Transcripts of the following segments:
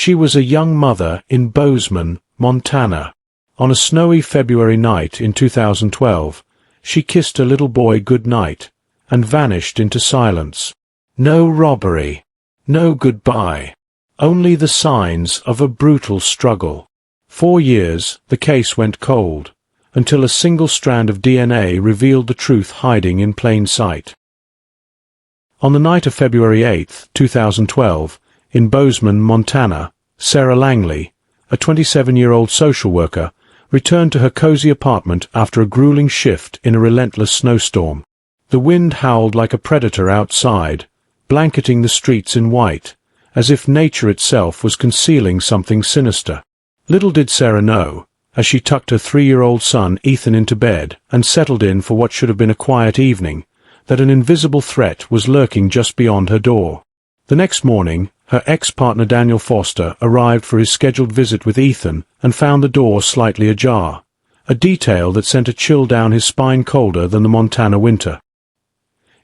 She was a young mother in Bozeman, Montana. On a snowy February night in 2012, she kissed her little boy good night and vanished into silence. No robbery, no goodbye, only the signs of a brutal struggle. 4 years, the case went cold, until a single strand of DNA revealed the truth hiding in plain sight. On the night of February 8, 2012, in Bozeman, Montana, Sarah Langley, a 27-year-old social worker, returned to her cozy apartment after a grueling shift in a relentless snowstorm. The wind howled like a predator outside, blanketing the streets in white, as if nature itself was concealing something sinister. Little did Sarah know, as she tucked her 3-year-old son Ethan into bed and settled in for what should have been a quiet evening, that an invisible threat was lurking just beyond her door. The next morning, her ex-partner Daniel Foster arrived for his scheduled visit with Ethan and found the door slightly ajar, a detail that sent a chill down his spine colder than the Montana winter.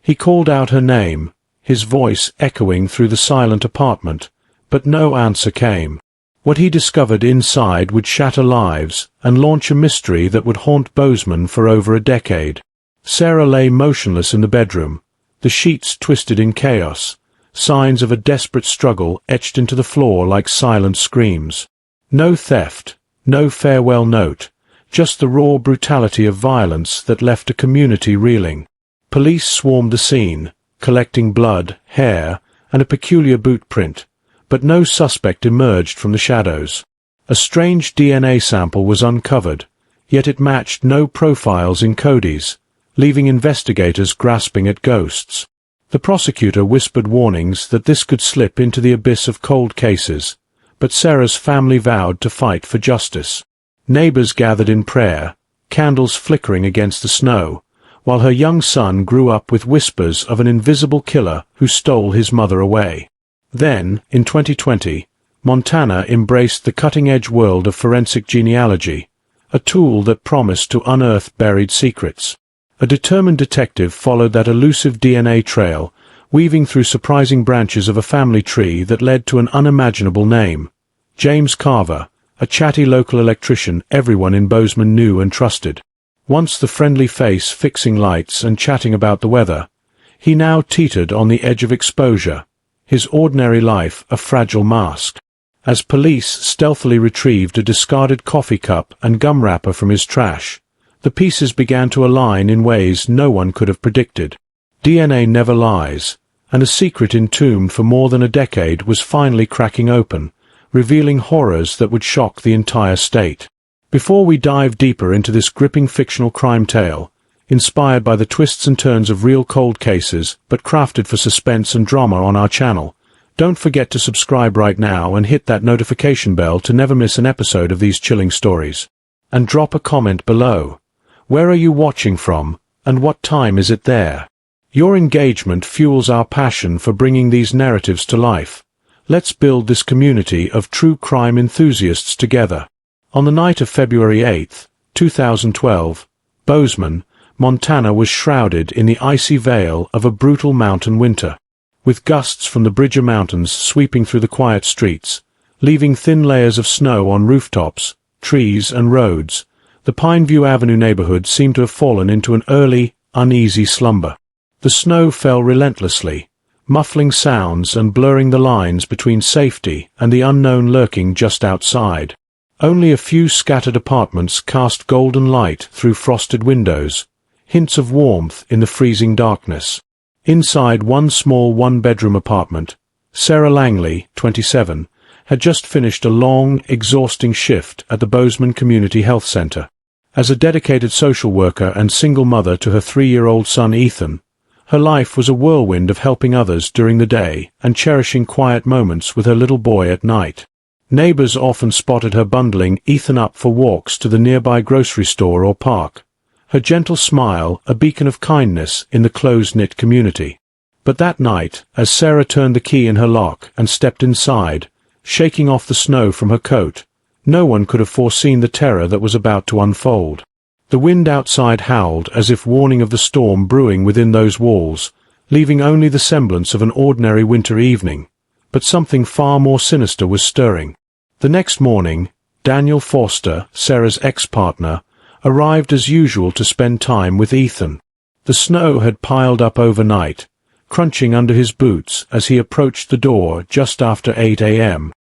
He called out her name, his voice echoing through the silent apartment, but no answer came. What he discovered inside would shatter lives and launch a mystery that would haunt Bozeman for over a decade. Sarah lay motionless in the bedroom, the sheets twisted in chaos, signs of a desperate struggle etched into the floor like silent screams. No theft, no farewell note, just the raw brutality of violence that left a community reeling. Police swarmed the scene, collecting blood, hair, and a peculiar boot print, but no suspect emerged from the shadows. A strange DNA sample was uncovered, yet it matched no profiles in Cody's, leaving investigators grasping at ghosts. The prosecutor whispered warnings that this could slip into the abyss of cold cases, but Sarah's family vowed to fight for justice. Neighbors gathered in prayer, candles flickering against the snow, while her young son grew up with whispers of an invisible killer who stole his mother away. Then, in 2020, Montana embraced the cutting-edge world of forensic genealogy, a tool that promised to unearth buried secrets. A determined detective followed that elusive DNA trail, weaving through surprising branches of a family tree that led to an unimaginable name. James Carver, a chatty local electrician everyone in Bozeman knew and trusted. Once the friendly face fixing lights and chatting about the weather, he now teetered on the edge of exposure, his ordinary life a fragile mask. As police stealthily retrieved a discarded coffee cup and gum wrapper from his trash, the pieces began to align in ways no one could have predicted. DNA never lies, and a secret entombed for more than a decade was finally cracking open, revealing horrors that would shock the entire state. Before we dive deeper into this gripping fictional crime tale, inspired by the twists and turns of real cold cases but crafted for suspense and drama on our channel, don't forget to subscribe right now and hit that notification bell to never miss an episode of these chilling stories. And drop a comment below. Where are you watching from, and what time is it there? Your engagement fuels our passion for bringing these narratives to life. Let's build this community of true crime enthusiasts together. On the night of February 8, 2012, Bozeman, Montana was shrouded in the icy veil of a brutal mountain winter, with gusts from the Bridger Mountains sweeping through the quiet streets, leaving thin layers of snow on rooftops, trees, and roads. The Pineview Avenue neighborhood seemed to have fallen into an early, uneasy slumber. The snow fell relentlessly, muffling sounds and blurring the lines between safety and the unknown lurking just outside. Only a few scattered apartments cast golden light through frosted windows, hints of warmth in the freezing darkness. Inside one small one-bedroom apartment, Sarah Langley, 27, had just finished a long, exhausting shift at the Bozeman Community Health Center. As a dedicated social worker and single mother to her 3-year-old son Ethan, her life was a whirlwind of helping others during the day and cherishing quiet moments with her little boy at night. Neighbors often spotted her bundling Ethan up for walks to the nearby grocery store or park, her gentle smile a beacon of kindness in the close-knit community. But that night, as Sarah turned the key in her lock and stepped inside, shaking off the snow from her coat, no one could have foreseen the terror that was about to unfold. The wind outside howled as if warning of the storm brewing within those walls, leaving only the semblance of an ordinary winter evening. But but something far more sinister was stirring. The next morning, Daniel Forster, Sarah's ex-partner, arrived as usual to spend time with Ethan. The snow had piled up overnight, crunching under his boots as he approached the door just after 8 a.m.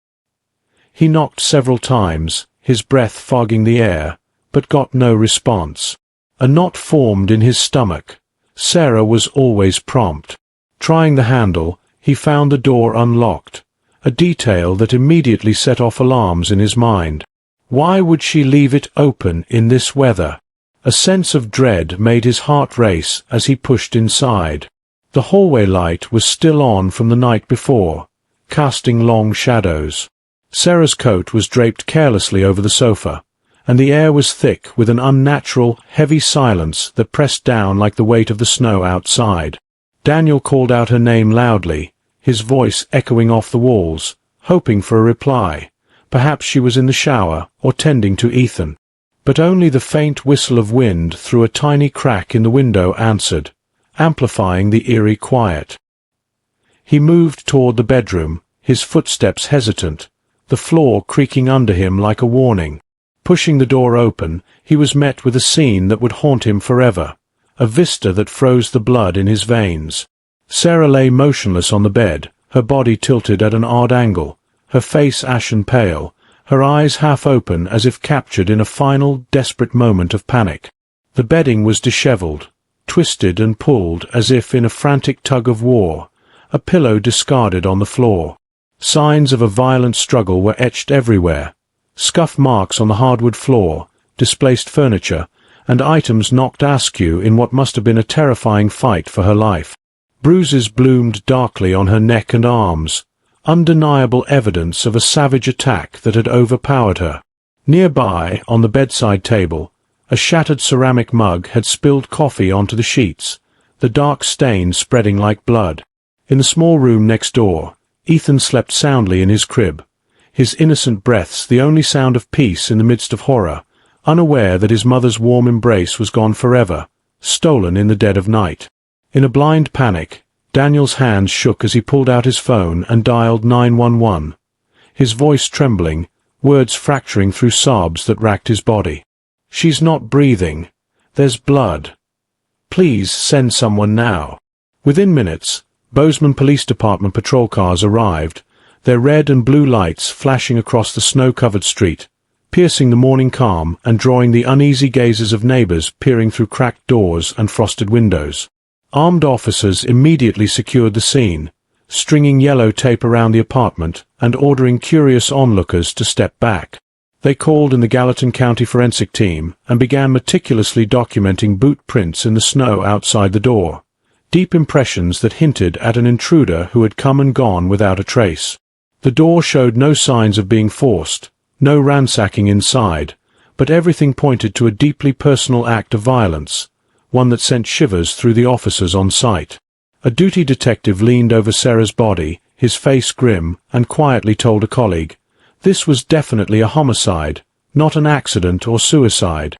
He knocked several times, his breath fogging the air, but got no response. A knot formed in his stomach. Sarah was always prompt. Trying the handle, he found the door unlocked, a detail that immediately set off alarms in his mind. Why would she leave it open in this weather? A sense of dread made his heart race as he pushed inside. The hallway light was still on from the night before, casting long shadows. Sarah's coat was draped carelessly over the sofa, and the air was thick with an unnatural, heavy silence that pressed down like the weight of the snow outside. Daniel called out her name loudly, his voice echoing off the walls, hoping for a reply. Perhaps she was in the shower or tending to Ethan. But only the faint whistle of wind through a tiny crack in the window answered, amplifying the eerie quiet. He moved toward the bedroom, his footsteps hesitant, the floor creaking under him like a warning. Pushing the door open, he was met with a scene that would haunt him forever, a vista that froze the blood in his veins. Sarah lay motionless on the bed, her body tilted at an odd angle, her face ashen pale, her eyes half open as if captured in a final, desperate moment of panic. The bedding was disheveled, twisted and pulled as if in a frantic tug of war, a pillow discarded on the floor. Signs of a violent struggle were etched everywhere, scuff marks on the hardwood floor, displaced furniture, and items knocked askew in what must have been a terrifying fight for her life. Bruises bloomed darkly on her neck and arms, undeniable evidence of a savage attack that had overpowered her. Nearby, on the bedside table, a shattered ceramic mug had spilled coffee onto the sheets, the dark stain spreading like blood. In the small room next door, Ethan slept soundly in his crib, his innocent breaths the only sound of peace in the midst of horror, unaware that his mother's warm embrace was gone forever, stolen in the dead of night. In a blind panic, Daniel's hands shook as he pulled out his phone and dialed 911, his voice trembling, words fracturing through sobs that racked his body. "She's not breathing. There's blood. Please send someone now." Within minutes, Bozeman Police Department patrol cars arrived, their red and blue lights flashing across the snow-covered street, piercing the morning calm and drawing the uneasy gazes of neighbors peering through cracked doors and frosted windows. Armed officers immediately secured the scene, stringing yellow tape around the apartment and ordering curious onlookers to step back. They called in the Gallatin County forensic team and began meticulously documenting boot prints in the snow outside the door, deep impressions that hinted at an intruder who had come and gone without a trace. The door showed no signs of being forced, no ransacking inside, but everything pointed to a deeply personal act of violence, one that sent shivers through the officers on site. A duty detective leaned over Sarah's body, his face grim, and quietly told a colleague, "This was definitely a homicide, not an accident or suicide.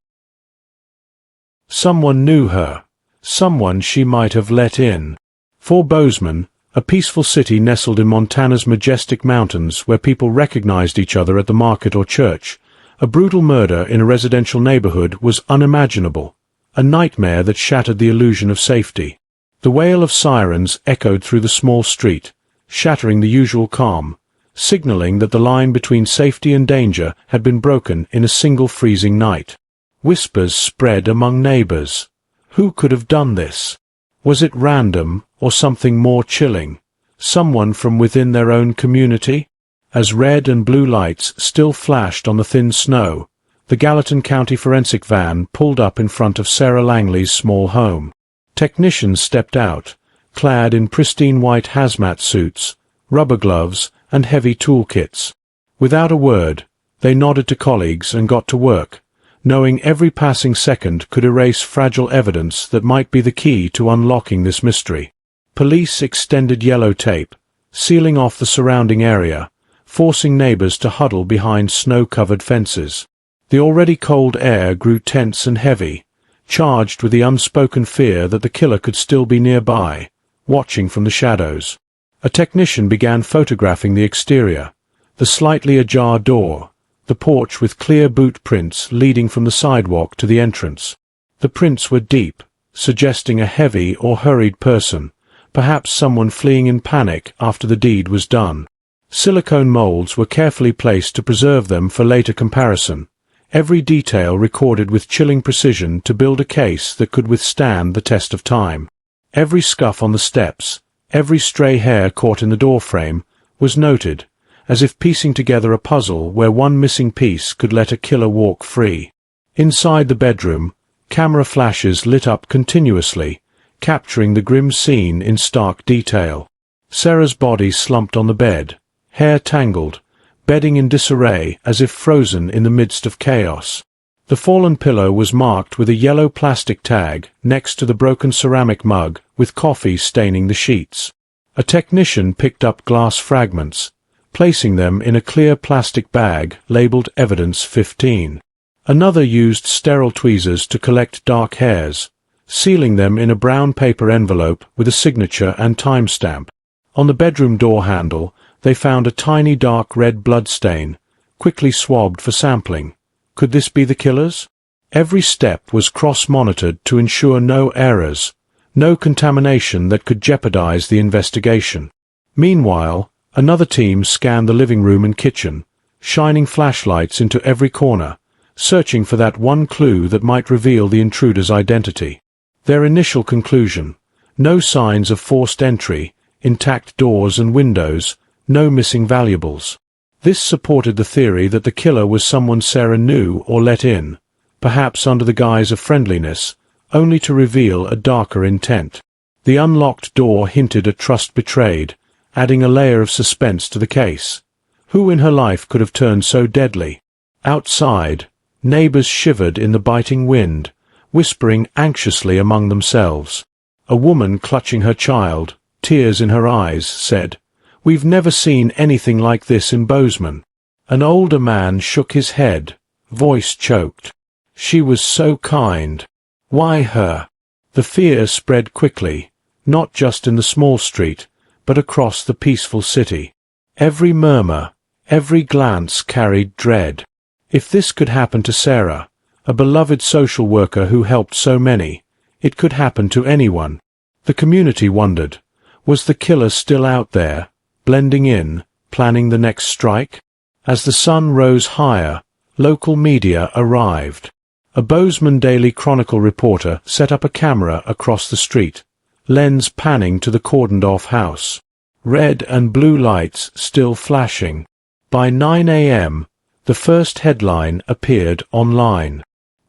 Someone knew her, someone she might have let in." For Bozeman, a peaceful city nestled in Montana's majestic mountains where people recognized each other at the market or church, a brutal murder in a residential neighborhood was unimaginable, a nightmare that shattered the illusion of safety. The wail of sirens echoed through the small street, shattering the usual calm, signaling that the line between safety and danger had been broken in a single freezing night. Whispers spread among neighbors. Who could have done this? Was it random, or something more chilling? Someone from within their own community? As red and blue lights still flashed on the thin snow, the Gallatin County forensic van pulled up in front of Sarah Langley's small home. Technicians stepped out, clad in pristine white hazmat suits, rubber gloves, and heavy toolkits. Without a word, they nodded to colleagues and got to work, knowing every passing second could erase fragile evidence that might be the key to unlocking this mystery. Police extended yellow tape, sealing off the surrounding area, forcing neighbors to huddle behind snow-covered fences. The already cold air grew tense and heavy, charged with the unspoken fear that the killer could still be nearby, watching from the shadows. A technician began photographing the exterior, the slightly ajar door, the porch with clear boot prints leading from the sidewalk to the entrance. The prints were deep, suggesting a heavy or hurried person, perhaps someone fleeing in panic after the deed was done. Silicone molds were carefully placed to preserve them for later comparison, every detail recorded with chilling precision to build a case that could withstand the test of time. Every scuff on the steps, every stray hair caught in the doorframe, was noted, as if piecing together a puzzle where one missing piece could let a killer walk free. Inside the bedroom, camera flashes lit up continuously, capturing the grim scene in stark detail. Sarah's body slumped on the bed, hair tangled, bedding in disarray as if frozen in the midst of chaos. The fallen pillow was marked with a yellow plastic tag next to the broken ceramic mug with coffee staining the sheets. A technician picked up glass fragments, placing them in a clear plastic bag labeled Evidence 15. Another used sterile tweezers to collect dark hairs, sealing them in a brown paper envelope with a signature and timestamp. On the bedroom door handle, they found a tiny dark red blood stain, quickly swabbed for sampling. Could this be the killer's? Every step was cross-monitored to ensure no errors, no contamination that could jeopardize the investigation. Meanwhile, another team scanned the living room and kitchen, shining flashlights into every corner, searching for that one clue that might reveal the intruder's identity. Their initial conclusion: no signs of forced entry, intact doors and windows, no missing valuables. This supported the theory that the killer was someone Sarah knew or let in, perhaps under the guise of friendliness, only to reveal a darker intent. The unlocked door hinted at trust betrayed, adding a layer of suspense to the case. Who in her life could have turned so deadly? Outside, neighbors shivered in the biting wind, whispering anxiously among themselves. A woman clutching her child, tears in her eyes, said, "We've never seen anything like this in Bozeman." An older man shook his head, voice choked. "She was so kind. Why her?" The fear spread quickly, not just in the small street, but across the peaceful city. Every murmur, every glance carried dread. If this could happen to Sarah, a beloved social worker who helped so many, it could happen to anyone. The community wondered, was the killer still out there, blending in, planning the next strike? As the sun rose higher, local media arrived. A Bozeman Daily Chronicle reporter set up a camera across the street, lens panning to the cordoned-off house. Red and blue lights still flashing. By 9 a.m., the first headline appeared online.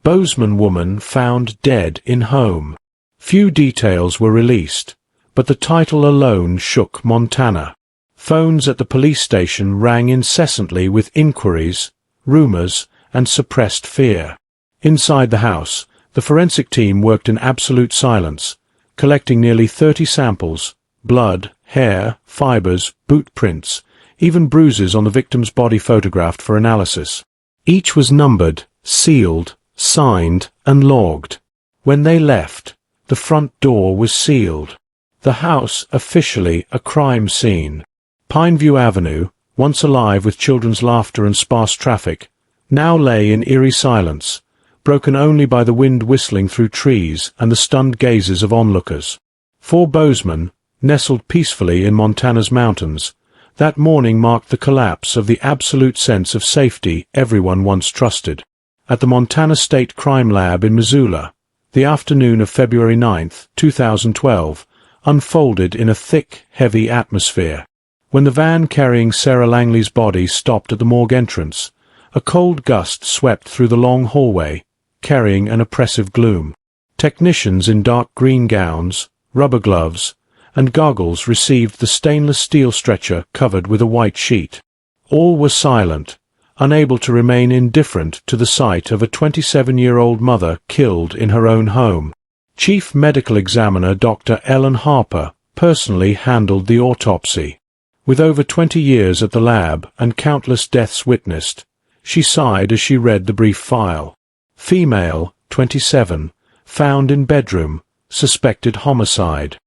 Bozeman woman found dead in home. Few details were released, but the title alone shook Montana. Phones at the police station rang incessantly with inquiries, rumors, and suppressed fear. Inside the house, the forensic team worked in absolute silence, collecting nearly 30 samples: blood, hair, fibers, boot prints, even bruises on the victim's body photographed for analysis. Each was numbered, sealed, signed, and logged. When they left, the front door was sealed. The house officially a crime scene. Pineview Avenue, once alive with children's laughter and sparse traffic, now lay in eerie silence, broken only by the wind whistling through trees and the stunned gazes of onlookers. For Bozeman, nestled peacefully in Montana's mountains, that morning marked the collapse of the absolute sense of safety everyone once trusted. At the Montana State Crime Lab in Missoula, the afternoon of February 9, 2012, unfolded in a thick, heavy atmosphere. When the van carrying Sarah Langley's body stopped at the morgue entrance, a cold gust swept through the long hallway, carrying an oppressive gloom. Technicians in dark green gowns, rubber gloves, and goggles received the stainless steel stretcher covered with a white sheet. All were silent, unable to remain indifferent to the sight of a 27-year-old mother killed in her own home. Chief Medical Examiner Dr. Ellen Harper personally handled the autopsy. With over 20 years at the lab and countless deaths witnessed, she sighed as she read the brief file. Female, 27, found in bedroom, suspected homicide.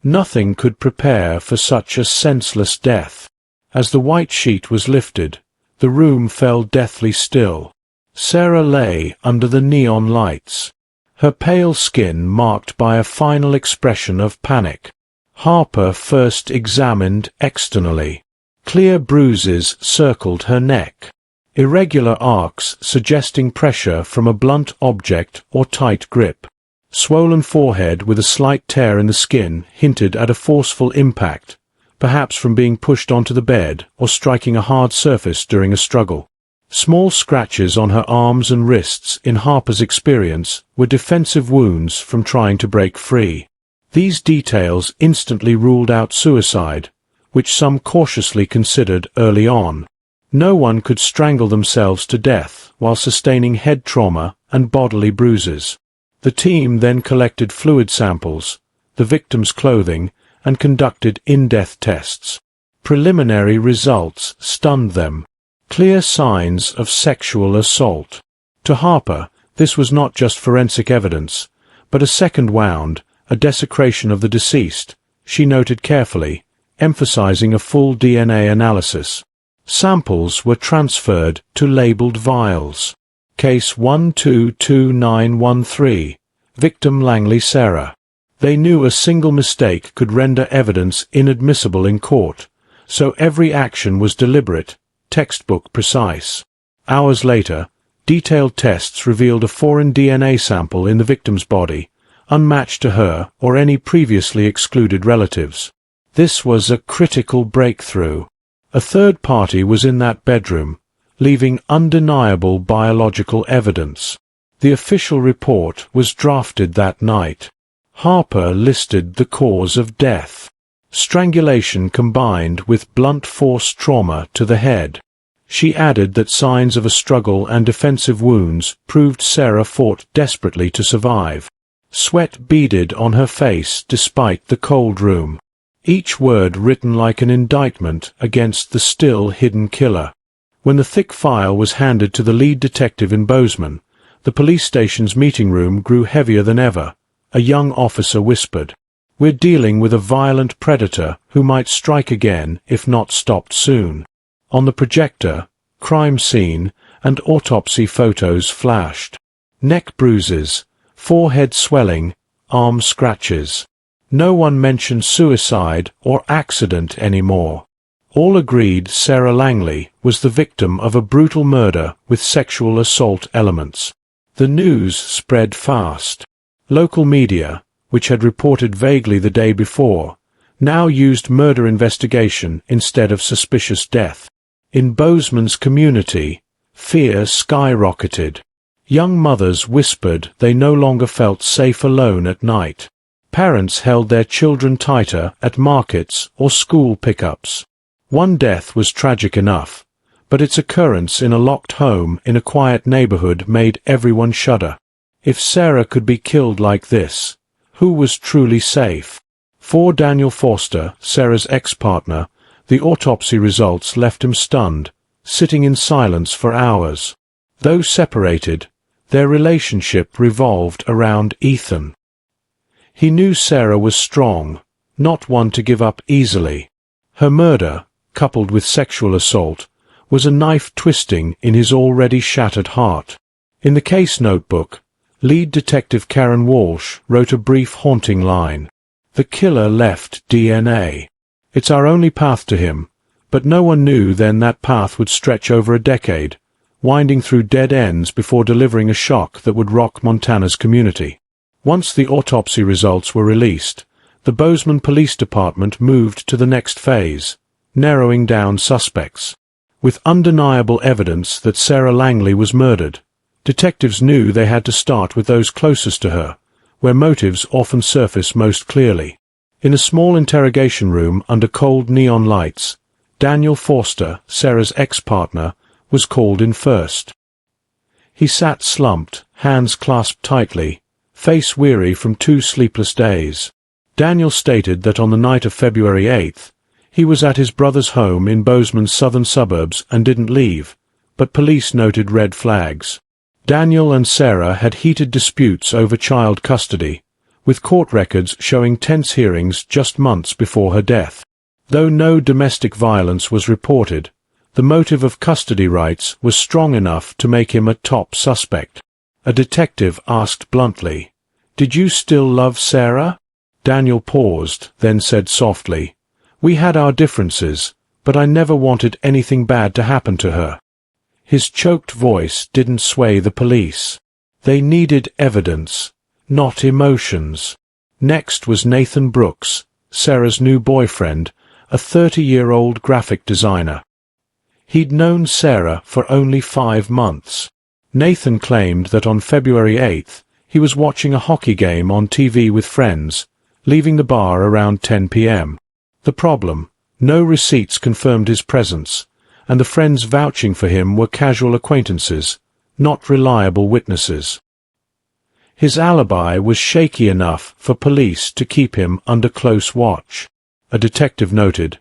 Nothing could prepare for such a senseless death. As the white sheet was lifted, the room fell deathly still. Sarah lay under the neon lights, her pale skin marked by a final expression of panic. Harper first examined externally. Clear bruises circled her neck, irregular arcs suggesting pressure from a blunt object or tight grip. Swollen forehead with a slight tear in the skin hinted at a forceful impact, perhaps from being pushed onto the bed or striking a hard surface during a struggle. Small scratches on her arms and wrists, in Harper's experience, were defensive wounds from trying to break free. These details instantly ruled out suicide, which some cautiously considered early on. No one could strangle themselves to death while sustaining head trauma and bodily bruises. The team then collected fluid samples, the victim's clothing, and conducted in-depth tests. Preliminary results stunned them. Clear signs of sexual assault. To Harper, this was not just forensic evidence, but a second wound, a desecration of the deceased, she noted carefully, emphasizing a full DNA analysis. Samples were transferred to labeled vials. Case 122913, victim Langley Sarah. They knew a single mistake could render evidence inadmissible in court, so every action was deliberate, textbook precise. Hours later, detailed tests revealed a foreign DNA sample in the victim's body, unmatched to her or any previously excluded relatives. This was a critical breakthrough. A third party was in that bedroom, leaving undeniable biological evidence. The official report was drafted that night. Harper listed the cause of death: strangulation combined with blunt force trauma to the head. She added that signs of a struggle and defensive wounds proved Sarah fought desperately to survive. Sweat beaded on her face despite the cold room, each word written like an indictment against the still hidden killer. When the thick file was handed to the lead detective in Bozeman, the police station's meeting room grew heavier than ever. A young officer whispered, "We're dealing with a violent predator who might strike again if not stopped soon." On the projector, crime scene and autopsy photos flashed. Neck bruises, forehead swelling, arm scratches. No one mentioned suicide or accident anymore. All agreed Sarah Langley was the victim of a brutal murder with sexual assault elements. The news spread fast. Local media, which had reported vaguely the day before, now used murder investigation instead of suspicious death. In Bozeman's community, fear skyrocketed. Young mothers whispered they no longer felt safe alone at night. Parents held their children tighter at markets or school pickups. One death was tragic enough, but its occurrence in a locked home in a quiet neighborhood made everyone shudder. If Sarah could be killed like this, who was truly safe? For Daniel Forster, Sarah's ex-partner, the autopsy results left him stunned, sitting in silence for hours. Though separated, their relationship revolved around Ethan. He knew Sarah was strong, not one to give up easily. Her murder, coupled with sexual assault, was a knife twisting in his already shattered heart. In the case notebook, lead detective Karen Walsh wrote a brief haunting line. "The killer left DNA. It's our only path to him," but no one knew then that path would stretch over a decade, winding through dead ends before delivering a shock that would rock Montana's community. Once the autopsy results were released, the Bozeman Police Department moved to the next phase, narrowing down suspects. With undeniable evidence that Sarah Langley was murdered, detectives knew they had to start with those closest to her, where motives often surface most clearly. In a small interrogation room under cold neon lights, Daniel Forster, Sarah's ex-partner, was called in first. He sat slumped, hands clasped tightly, face weary from 2 sleepless days. Daniel stated that on the night of February 8th, he was at his brother's home in Bozeman's southern suburbs and didn't leave, but police noted red flags. Daniel and Sarah had heated disputes over child custody, with court records showing tense hearings just months before her death. Though no domestic violence was reported, the motive of custody rights was strong enough to make him a top suspect. A detective asked bluntly, "Did you still love Sarah?" Daniel paused, then said softly, "We had our differences, but I never wanted anything bad to happen to her." His choked voice didn't sway the police. They needed evidence, not emotions. Next was Nathan Brooks, Sarah's new boyfriend, a 30-year-old graphic designer. He'd known Sarah for only 5 months. Nathan claimed that on February 8th, he was watching a hockey game on TV with friends, leaving the bar around 10 p.m. The problem: no receipts confirmed his presence, and the friends vouching for him were casual acquaintances, not reliable witnesses. His alibi was shaky enough for police to keep him under close watch. A detective noted,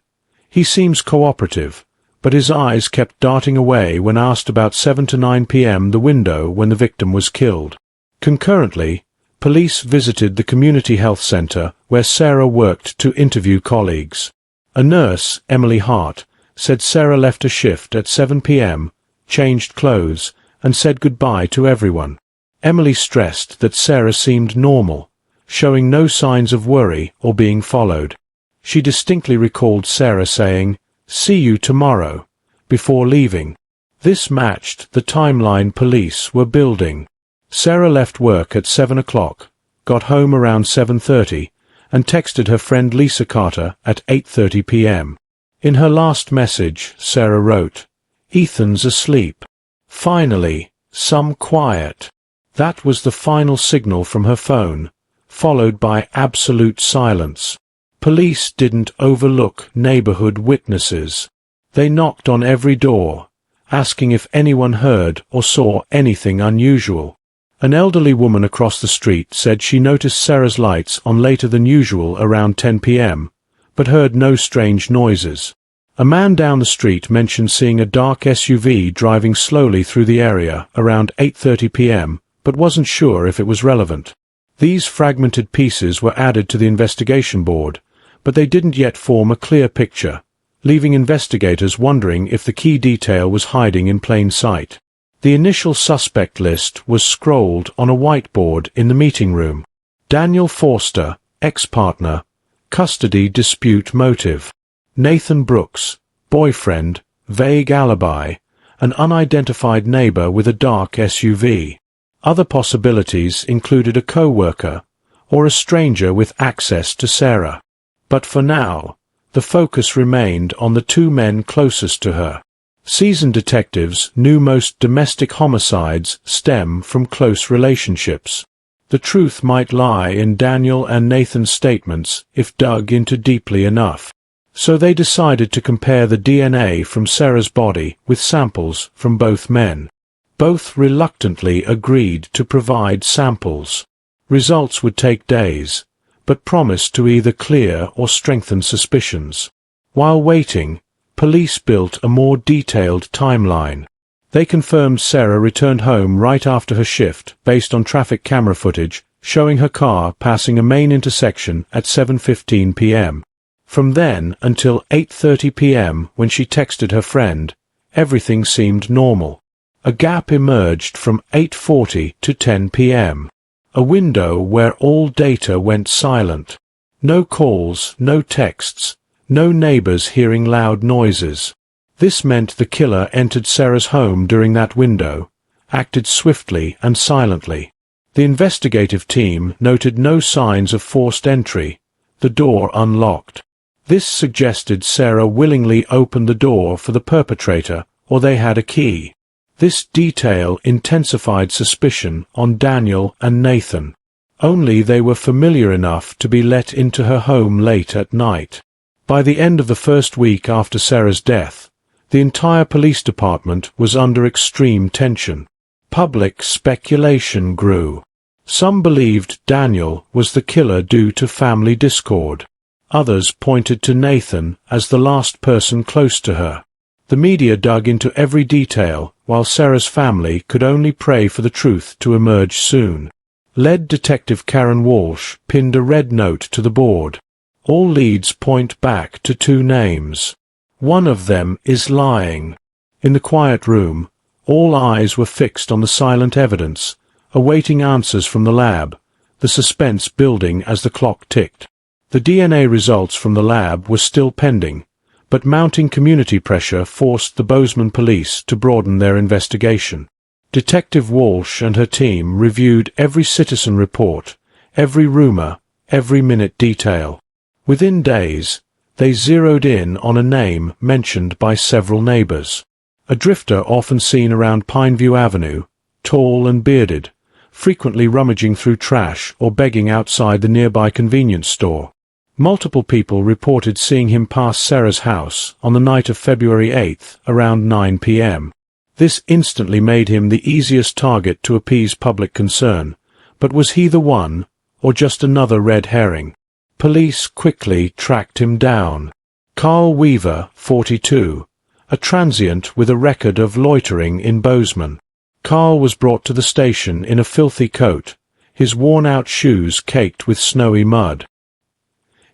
"He seems cooperative, but his eyes kept darting away when asked about 7 to 9 p.m. the window when the victim was killed." Concurrently, police visited the community health center where Sarah worked to interview colleagues. A nurse, Emily Hart, said Sarah left a shift at 7 p.m., changed clothes, and said goodbye to everyone. Emily stressed that Sarah seemed normal, showing no signs of worry or being followed. She distinctly recalled Sarah saying, "See you tomorrow," before leaving. This matched the timeline police were building. Sarah left work at 7 o'clock, got home around 7:30, and texted her friend Lisa Carter at 8:30 p.m. In her last message, Sarah wrote, "Ethan's asleep. Finally, some quiet." That was the final signal from her phone, followed by absolute silence. Police didn't overlook neighborhood witnesses. They knocked on every door, asking if anyone heard or saw anything unusual. An elderly woman across the street said she noticed Sarah's lights on later than usual around 10 p.m., but heard no strange noises. A man down the street mentioned seeing a dark SUV driving slowly through the area around 8:30 p.m., but wasn't sure if it was relevant. These fragmented pieces were added to the investigation board, but they didn't yet form a clear picture, leaving investigators wondering if the key detail was hiding in plain sight. The initial suspect list was scrolled on a whiteboard in the meeting room. Daniel Forster, ex-partner, custody dispute motive. Nathan Brooks, boyfriend, vague alibi, an unidentified neighbor with a dark SUV. Other possibilities included a co-worker or a stranger with access to Sarah. But for now, the focus remained on the 2 men closest to her. Seasoned detectives knew most domestic homicides stem from close relationships. The truth might lie in Daniel and Nathan's statements if dug into deeply enough. So they decided to compare the DNA from Sarah's body with samples from both men. Both reluctantly agreed to provide samples. Results would take days, but promised to either clear or strengthen suspicions. While waiting, police built a more detailed timeline. They confirmed Sarah returned home right after her shift based on traffic camera footage showing her car passing a main intersection at 7:15 p.m. From then until 8:30 p.m. when she texted her friend, everything seemed normal. A gap emerged from 8:40 to 10 p.m. A window where all data went silent. No calls, no texts, no neighbors hearing loud noises. This meant the killer entered Sarah's home during that window, acted swiftly and silently. The investigative team noted no signs of forced entry, the door unlocked. This suggested Sarah willingly opened the door for the perpetrator, or they had a key. This detail intensified suspicion on Daniel and Nathan. Only they were familiar enough to be let into her home late at night. By the end of the first week after Sarah's death, the entire police department was under extreme tension. Public speculation grew. Some believed Daniel was the killer due to family discord. Others pointed to Nathan as the last person close to her. The media dug into every detail, while Sarah's family could only pray for the truth to emerge soon. Lead detective Karen Walsh pinned a red note to the board. All leads point back to two names. One of them is lying. In the quiet room, all eyes were fixed on the silent evidence, awaiting answers from the lab, the suspense building as the clock ticked. The DNA results from the lab were still pending, but mounting community pressure forced the Bozeman police to broaden their investigation. Detective Walsh and her team reviewed every citizen report, every rumor, every minute detail. Within days, they zeroed in on a name mentioned by several neighbors. A drifter often seen around Pineview Avenue, tall and bearded, frequently rummaging through trash or begging outside the nearby convenience store. Multiple people reported seeing him pass Sarah's house on the night of February 8th around 9 p.m. This instantly made him the easiest target to appease public concern, but was he the one, or just another red herring? Police quickly tracked him down. Carl Weaver, 42, a transient with a record of loitering in Bozeman. Carl was brought to the station in a filthy coat, his worn-out shoes caked with snowy mud.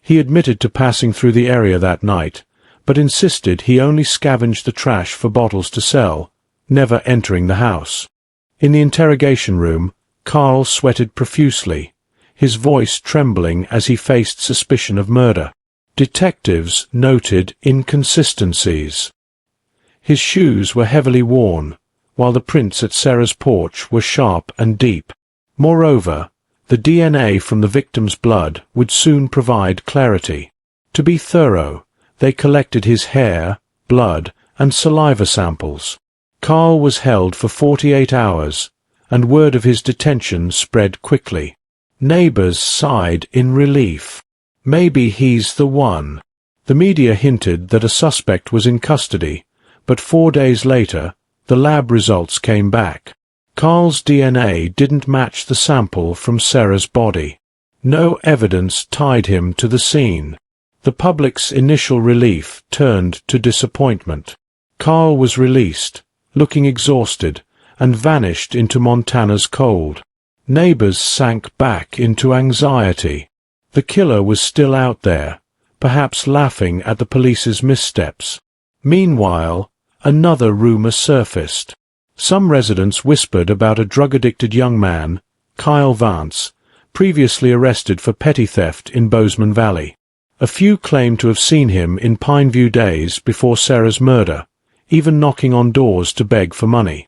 He admitted to passing through the area that night, but insisted he only scavenged the trash for bottles to sell, never entering the house. In the interrogation room, Carl sweated profusely, his voice trembling as he faced suspicion of murder. Detectives noted inconsistencies. His shoes were heavily worn, while the prints at Sarah's porch were sharp and deep. Moreover, the DNA from the victim's blood would soon provide clarity. To be thorough, they collected his hair, blood, and saliva samples. Carl was held for 48 hours, and word of his detention spread quickly. Neighbors sighed in relief. Maybe he's the one. The media hinted that a suspect was in custody, but 4 days later, the lab results came back. Carl's DNA didn't match the sample from Sarah's body. No evidence tied him to the scene. The public's initial relief turned to disappointment. Carl was released, looking exhausted, and vanished into Montana's cold. Neighbors sank back into anxiety. The killer was still out there, perhaps laughing at the police's missteps. Meanwhile, another rumor surfaced. Some residents whispered about a drug-addicted young man, Kyle Vance, previously arrested for petty theft in Bozeman Valley. A few claimed to have seen him in Pineview days before Sarah's murder, even knocking on doors to beg for money.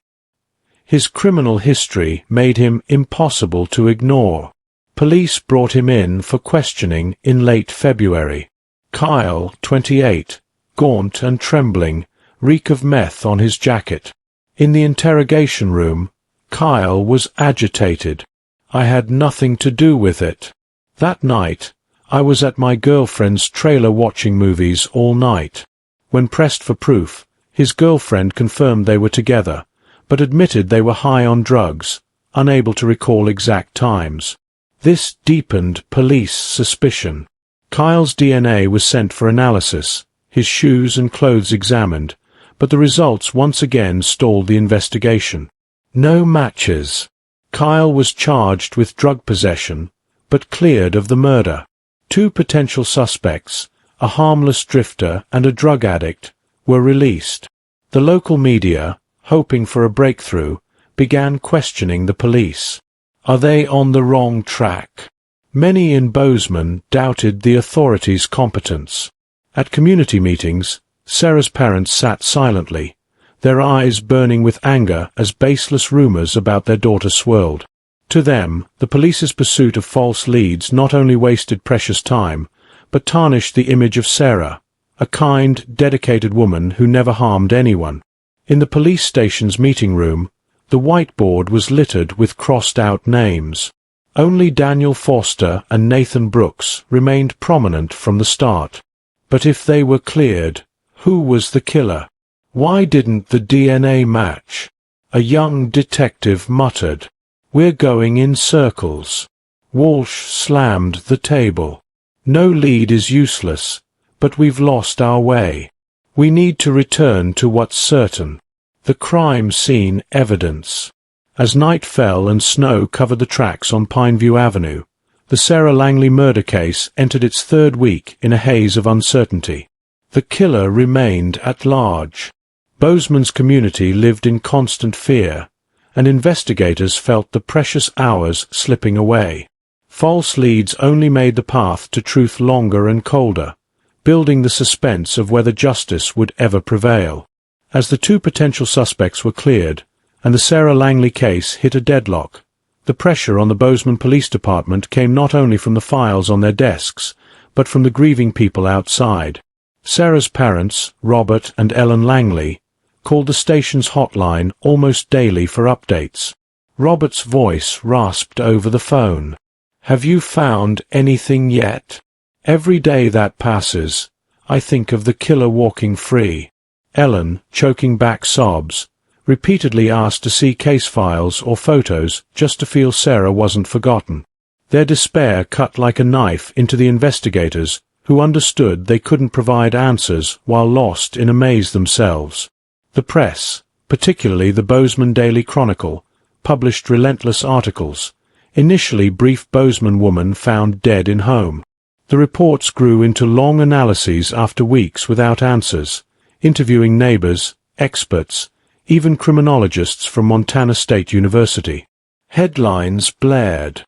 His criminal history made him impossible to ignore. Police brought him in for questioning in late February. Kyle, 28, gaunt and trembling, reek of meth on his jacket. In the interrogation room, Kyle was agitated. I had nothing to do with it. That night, I was at my girlfriend's trailer watching movies all night. When pressed for proof, his girlfriend confirmed they were together, but admitted they were high on drugs, unable to recall exact times. This deepened police suspicion. Kyle's DNA was sent for analysis, his shoes and clothes examined, but the results once again stalled the investigation. No matches. Kyle was charged with drug possession, but cleared of the murder. Two potential suspects, a harmless drifter and a drug addict, were released. The local media, hoping for a breakthrough, began questioning the police. Are they on the wrong track? Many in Bozeman doubted the authorities' competence. At community meetings, Sarah's parents sat silently, their eyes burning with anger as baseless rumors about their daughter swirled. To them, the police's pursuit of false leads not only wasted precious time, but tarnished the image of Sarah, a kind, dedicated woman who never harmed anyone. In the police station's meeting room, the whiteboard was littered with crossed-out names. Only Daniel Foster and Nathan Brooks remained prominent from the start. But if they were cleared, who was the killer? Why didn't the DNA match? A young detective muttered, "We're going in circles." Walsh slammed the table. "No lead is useless, but we've lost our way. We need to return to what's certain. The crime scene evidence." As night fell and snow covered the tracks on Pineview Avenue, the Sarah Langley murder case entered its third week in a haze of uncertainty. The killer remained at large. Bozeman's community lived in constant fear, and investigators felt the precious hours slipping away. False leads only made the path to truth longer and colder, building the suspense of whether justice would ever prevail. As the two potential suspects were cleared, and the Sarah Langley case hit a deadlock, the pressure on the Bozeman Police Department came not only from the files on their desks, but from the grieving people outside. Sarah's parents, Robert and Ellen Langley, called the station's hotline almost daily for updates. Robert's voice rasped over the phone. "Have you found anything yet? Every day that passes, I think of the killer walking free." Ellen, choking back sobs, repeatedly asked to see case files or photos just to feel Sarah wasn't forgotten. Their despair cut like a knife into the investigators, who understood they couldn't provide answers while lost in a maze themselves. The press, particularly the Bozeman Daily Chronicle, published relentless articles. Initially, brief Bozeman woman found dead in home. The reports grew into long analyses after weeks without answers, interviewing neighbors, experts, even criminologists from Montana State University. Headlines blared.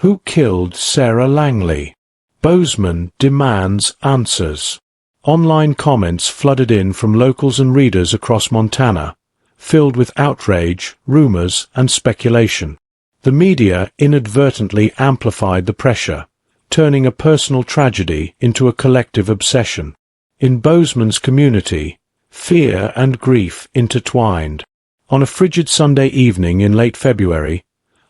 "Who killed Sarah Langley? Bozeman demands answers." Online comments flooded in from locals and readers across Montana, filled with outrage, rumors, and speculation. The media inadvertently amplified the pressure, turning a personal tragedy into a collective obsession. In Bozeman's community, fear and grief intertwined. On a frigid Sunday evening in late February,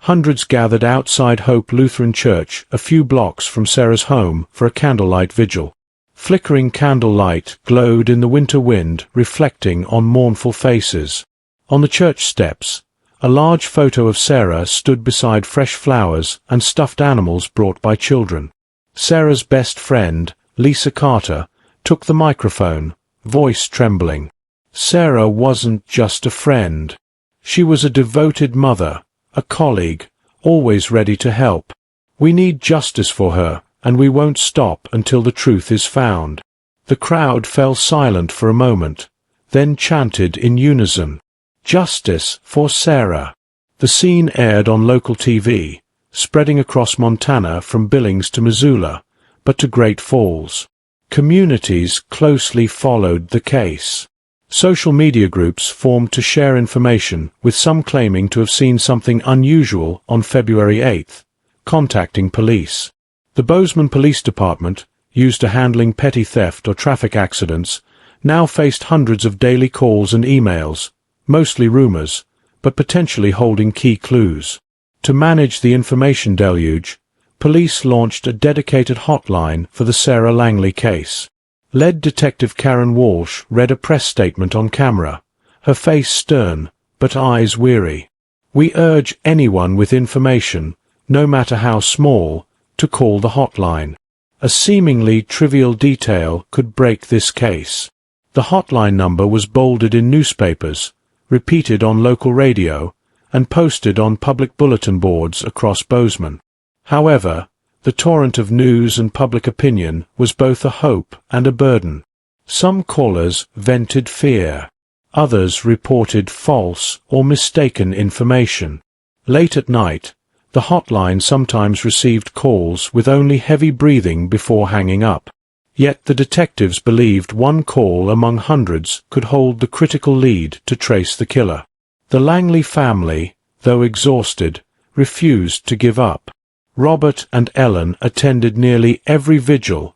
hundreds gathered outside Hope Lutheran Church a few blocks from Sarah's home for a candlelight vigil. Flickering candlelight glowed in the winter wind, reflecting on mournful faces. On the church steps, a large photo of Sarah stood beside fresh flowers and stuffed animals brought by children. Sarah's best friend, Lisa Carter, took the microphone, voice trembling. Sarah wasn't just a friend. She was a devoted mother, a colleague, always ready to help. "We need justice for her, and we won't stop until the truth is found." The crowd fell silent for a moment, then chanted in unison, "Justice for Sarah." The scene aired on local TV, spreading across Montana from Billings to Missoula, but to Great Falls. Communities closely followed the case. Social media groups formed to share information, with some claiming to have seen something unusual on February 8th, contacting police. The Bozeman Police Department, used to handling petty theft or traffic accidents, now faced hundreds of daily calls and emails, mostly rumors, but potentially holding key clues. To manage the information deluge, police launched a dedicated hotline for the Sarah Langley case. Lead Detective Karen Walsh read a press statement on camera, her face stern, but eyes weary. "We urge anyone with information, no matter how small, to call the hotline. A seemingly trivial detail could break this case." The hotline number was bolded in newspapers, repeated on local radio, and posted on public bulletin boards across Bozeman. However, the torrent of news and public opinion was both a hope and a burden. Some callers vented fear. Others reported false or mistaken information. Late at night, the hotline sometimes received calls with only heavy breathing before hanging up. Yet the detectives believed one call among hundreds could hold the critical lead to trace the killer. The Langley family, though exhausted, refused to give up. Robert and Ellen attended nearly every vigil,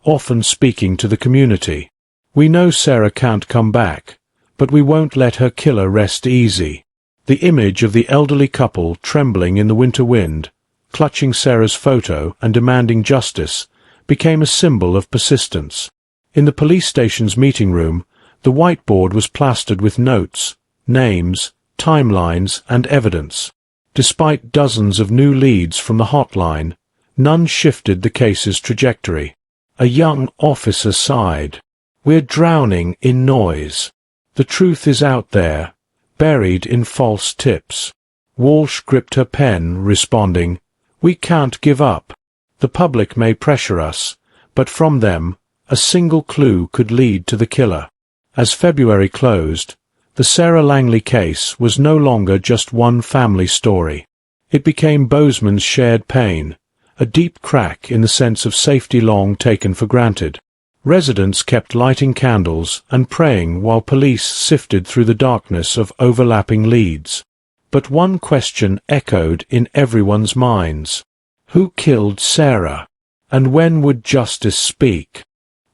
often speaking to the community. "We know Sarah can't come back, but we won't let her killer rest easy." The image of the elderly couple trembling in the winter wind, clutching Sarah's photo and demanding justice, became a symbol of persistence. In the police station's meeting room, the whiteboard was plastered with notes, names, timelines, and evidence. Despite dozens of new leads from the hotline, none shifted the case's trajectory. A young officer sighed. "We're drowning in noise. The truth is out there, buried in false tips." Walsh gripped her pen, responding, "We can't give up. The public may pressure us, but from them, a single clue could lead to the killer." As February closed, the Sarah Langley case was no longer just one family story. It became Bozeman's shared pain, a deep crack in the sense of safety long taken for granted. Residents kept lighting candles and praying while police sifted through the darkness of overlapping leads. But one question echoed in everyone's minds. Who killed Sarah? And when would justice speak?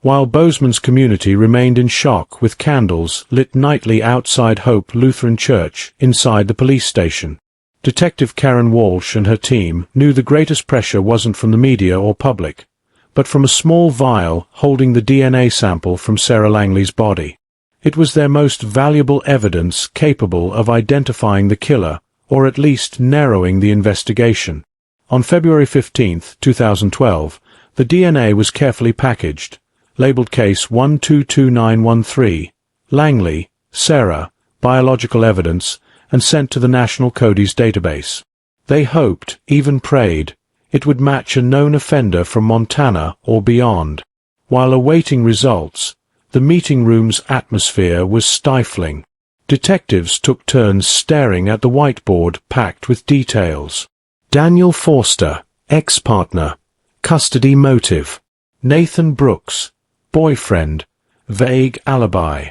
While Bozeman's community remained in shock with candles lit nightly outside Hope Lutheran Church inside the police station, Detective Karen Walsh and her team knew the greatest pressure wasn't from the media or public, but from a small vial holding the DNA sample from Sarah Langley's body. It was their most valuable evidence capable of identifying the killer, or at least narrowing the investigation. On February 15, 2012, the DNA was carefully packaged, labeled Case 122913, Langley, Sarah, Biological Evidence, and sent to the National CODIS database. They hoped, even prayed, it would match a known offender from Montana or beyond. While awaiting results, the meeting room's atmosphere was stifling. Detectives took turns staring at the whiteboard packed with details. Daniel Forster, ex-partner, custody motive. Nathan Brooks, boyfriend, vague alibi.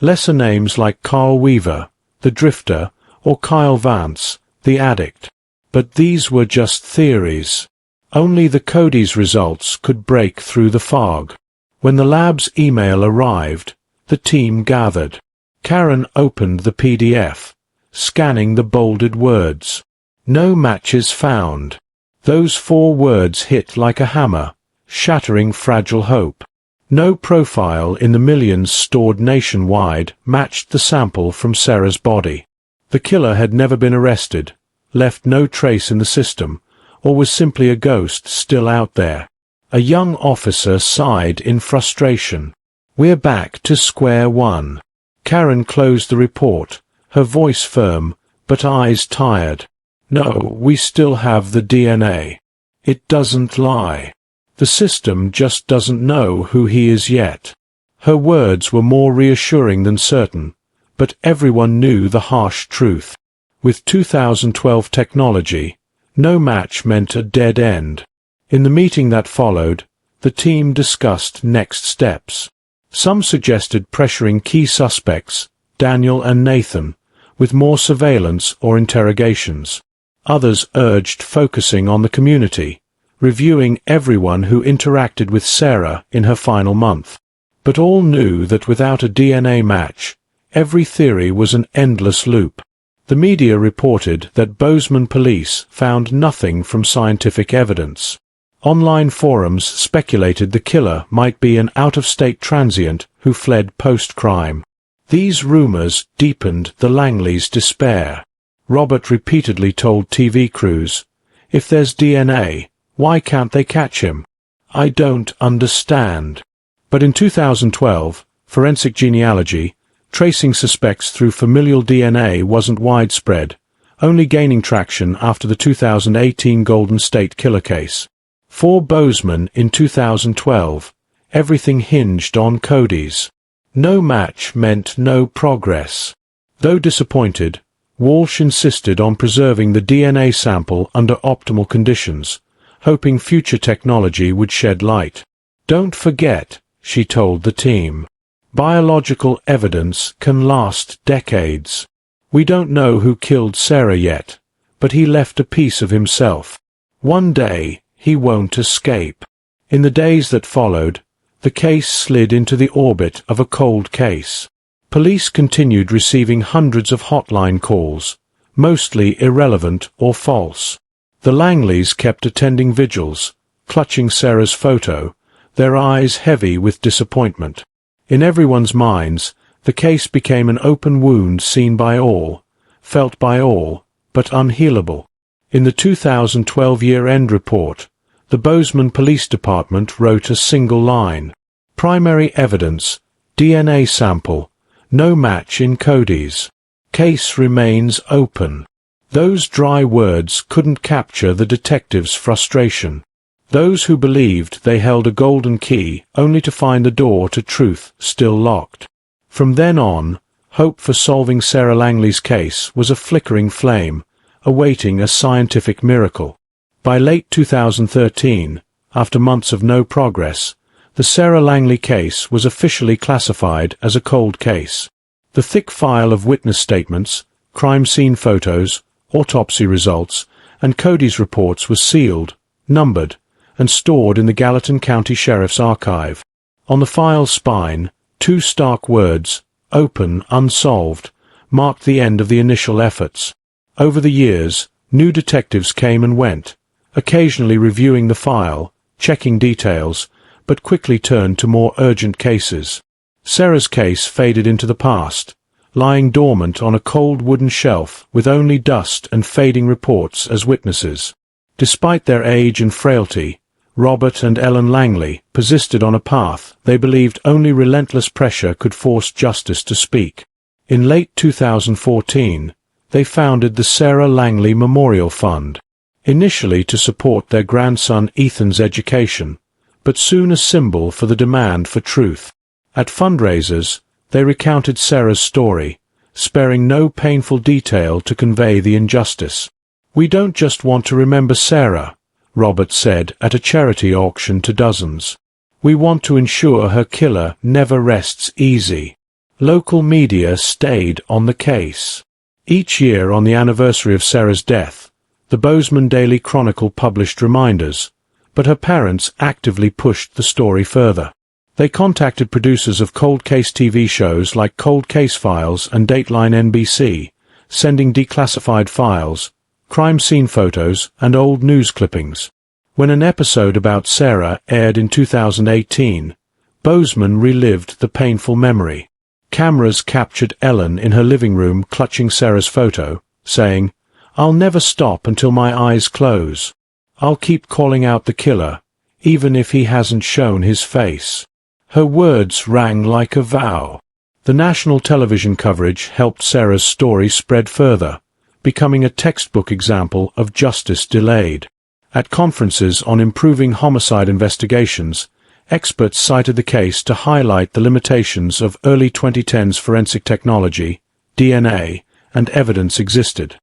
Lesser names like Carl Weaver, the drifter, or Kyle Vance, the addict. But these were just theories. Only the CODIS results could break through the fog. When the lab's email arrived, the team gathered. Karen opened the PDF, scanning the bolded words. No matches found. Those 4 words hit like a hammer, shattering fragile hope. No profile in the millions stored nationwide matched the sample from Sarah's body. The killer had never been arrested, left no trace in the system, or was simply a ghost still out there. A young officer sighed in frustration. "We're back to square one." Karen closed the report, her voice firm, but eyes tired. "No, we still have the DNA. It doesn't lie. The system just doesn't know who he is yet." Her words were more reassuring than certain, but everyone knew the harsh truth. With 2012 technology, no match meant a dead end. In the meeting that followed, the team discussed next steps. Some suggested pressuring key suspects, Daniel and Nathan, with more surveillance or interrogations. Others urged focusing on the community, reviewing everyone who interacted with Sarah in her final month. But all knew that without a DNA match, every theory was an endless loop. The media reported that Bozeman police found nothing from scientific evidence. Online forums speculated the killer might be an out-of-state transient who fled post-crime. These rumors deepened the Langleys' despair. Robert repeatedly told TV crews, "If there's DNA, why can't they catch him? I don't understand." But in 2012, forensic genealogy, tracing suspects through familial DNA wasn't widespread, only gaining traction after the 2018 Golden State Killer case. For Bozeman in 2012, everything hinged on CODIS. No match meant no progress. Though disappointed, Walsh insisted on preserving the DNA sample under optimal conditions, hoping future technology would shed light. "Don't forget," she told the team. "Biological evidence can last decades. We don't know who killed Sarah yet, but he left a piece of himself. One day, he won't escape." In the days that followed, the case slid into the orbit of a cold case. Police continued receiving hundreds of hotline calls, mostly irrelevant or false. The Langleys kept attending vigils, clutching Sarah's photo, their eyes heavy with disappointment. In everyone's minds, the case became an open wound seen by all, felt by all, but unhealable. In the 2012 year-end report, the Bozeman Police Department wrote a single line: "Primary evidence, DNA sample, no match in CODIS. Case remains open." Those dry words couldn't capture the detective's frustration. Those who believed they held a golden key only to find the door to truth still locked. From then on, hope for solving Sarah Langley's case was a flickering flame, awaiting a scientific miracle. By late 2013, after months of no progress, the Sarah Langley case was officially classified as a cold case. The thick file of witness statements, crime scene photos, autopsy results, and Cody's reports was sealed, numbered, and stored in the Gallatin County Sheriff's Archive. On the file's spine, two stark words, "Open, Unsolved," marked the end of the initial efforts. Over the years, new detectives came and went, occasionally reviewing the file, checking details, but quickly turned to more urgent cases. Sarah's case faded into the past, lying dormant on a cold wooden shelf with only dust and fading reports as witnesses. Despite their age and frailty, Robert and Ellen Langley persisted on a path they believed only relentless pressure could force justice to speak. In late 2014, they founded the Sarah Langley Memorial Fund, initially to support their grandson Ethan's education, but soon a symbol for the demand for truth. At fundraisers, they recounted Sarah's story, sparing no painful detail to convey the injustice. "We don't just want to remember Sarah," Robert said at a charity auction to dozens. "We want to ensure her killer never rests easy." Local media stayed on the case. Each year on the anniversary of Sarah's death, the Bozeman Daily Chronicle published reminders, but her parents actively pushed the story further. They contacted producers of cold case TV shows like Cold Case Files and Dateline NBC, sending declassified files, crime scene photos, and old news clippings. When an episode about Sarah aired in 2018, Bozeman relived the painful memory. Cameras captured Ellen in her living room clutching Sarah's photo, saying, "I'll never stop until my eyes close. I'll keep calling out the killer, even if he hasn't shown his face." Her words rang like a vow. The national television coverage helped Sarah's story spread further, becoming a textbook example of justice delayed. At conferences on improving homicide investigations, experts cited the case to highlight the limitations of early 2010s forensic technology, DNA, and evidence existed.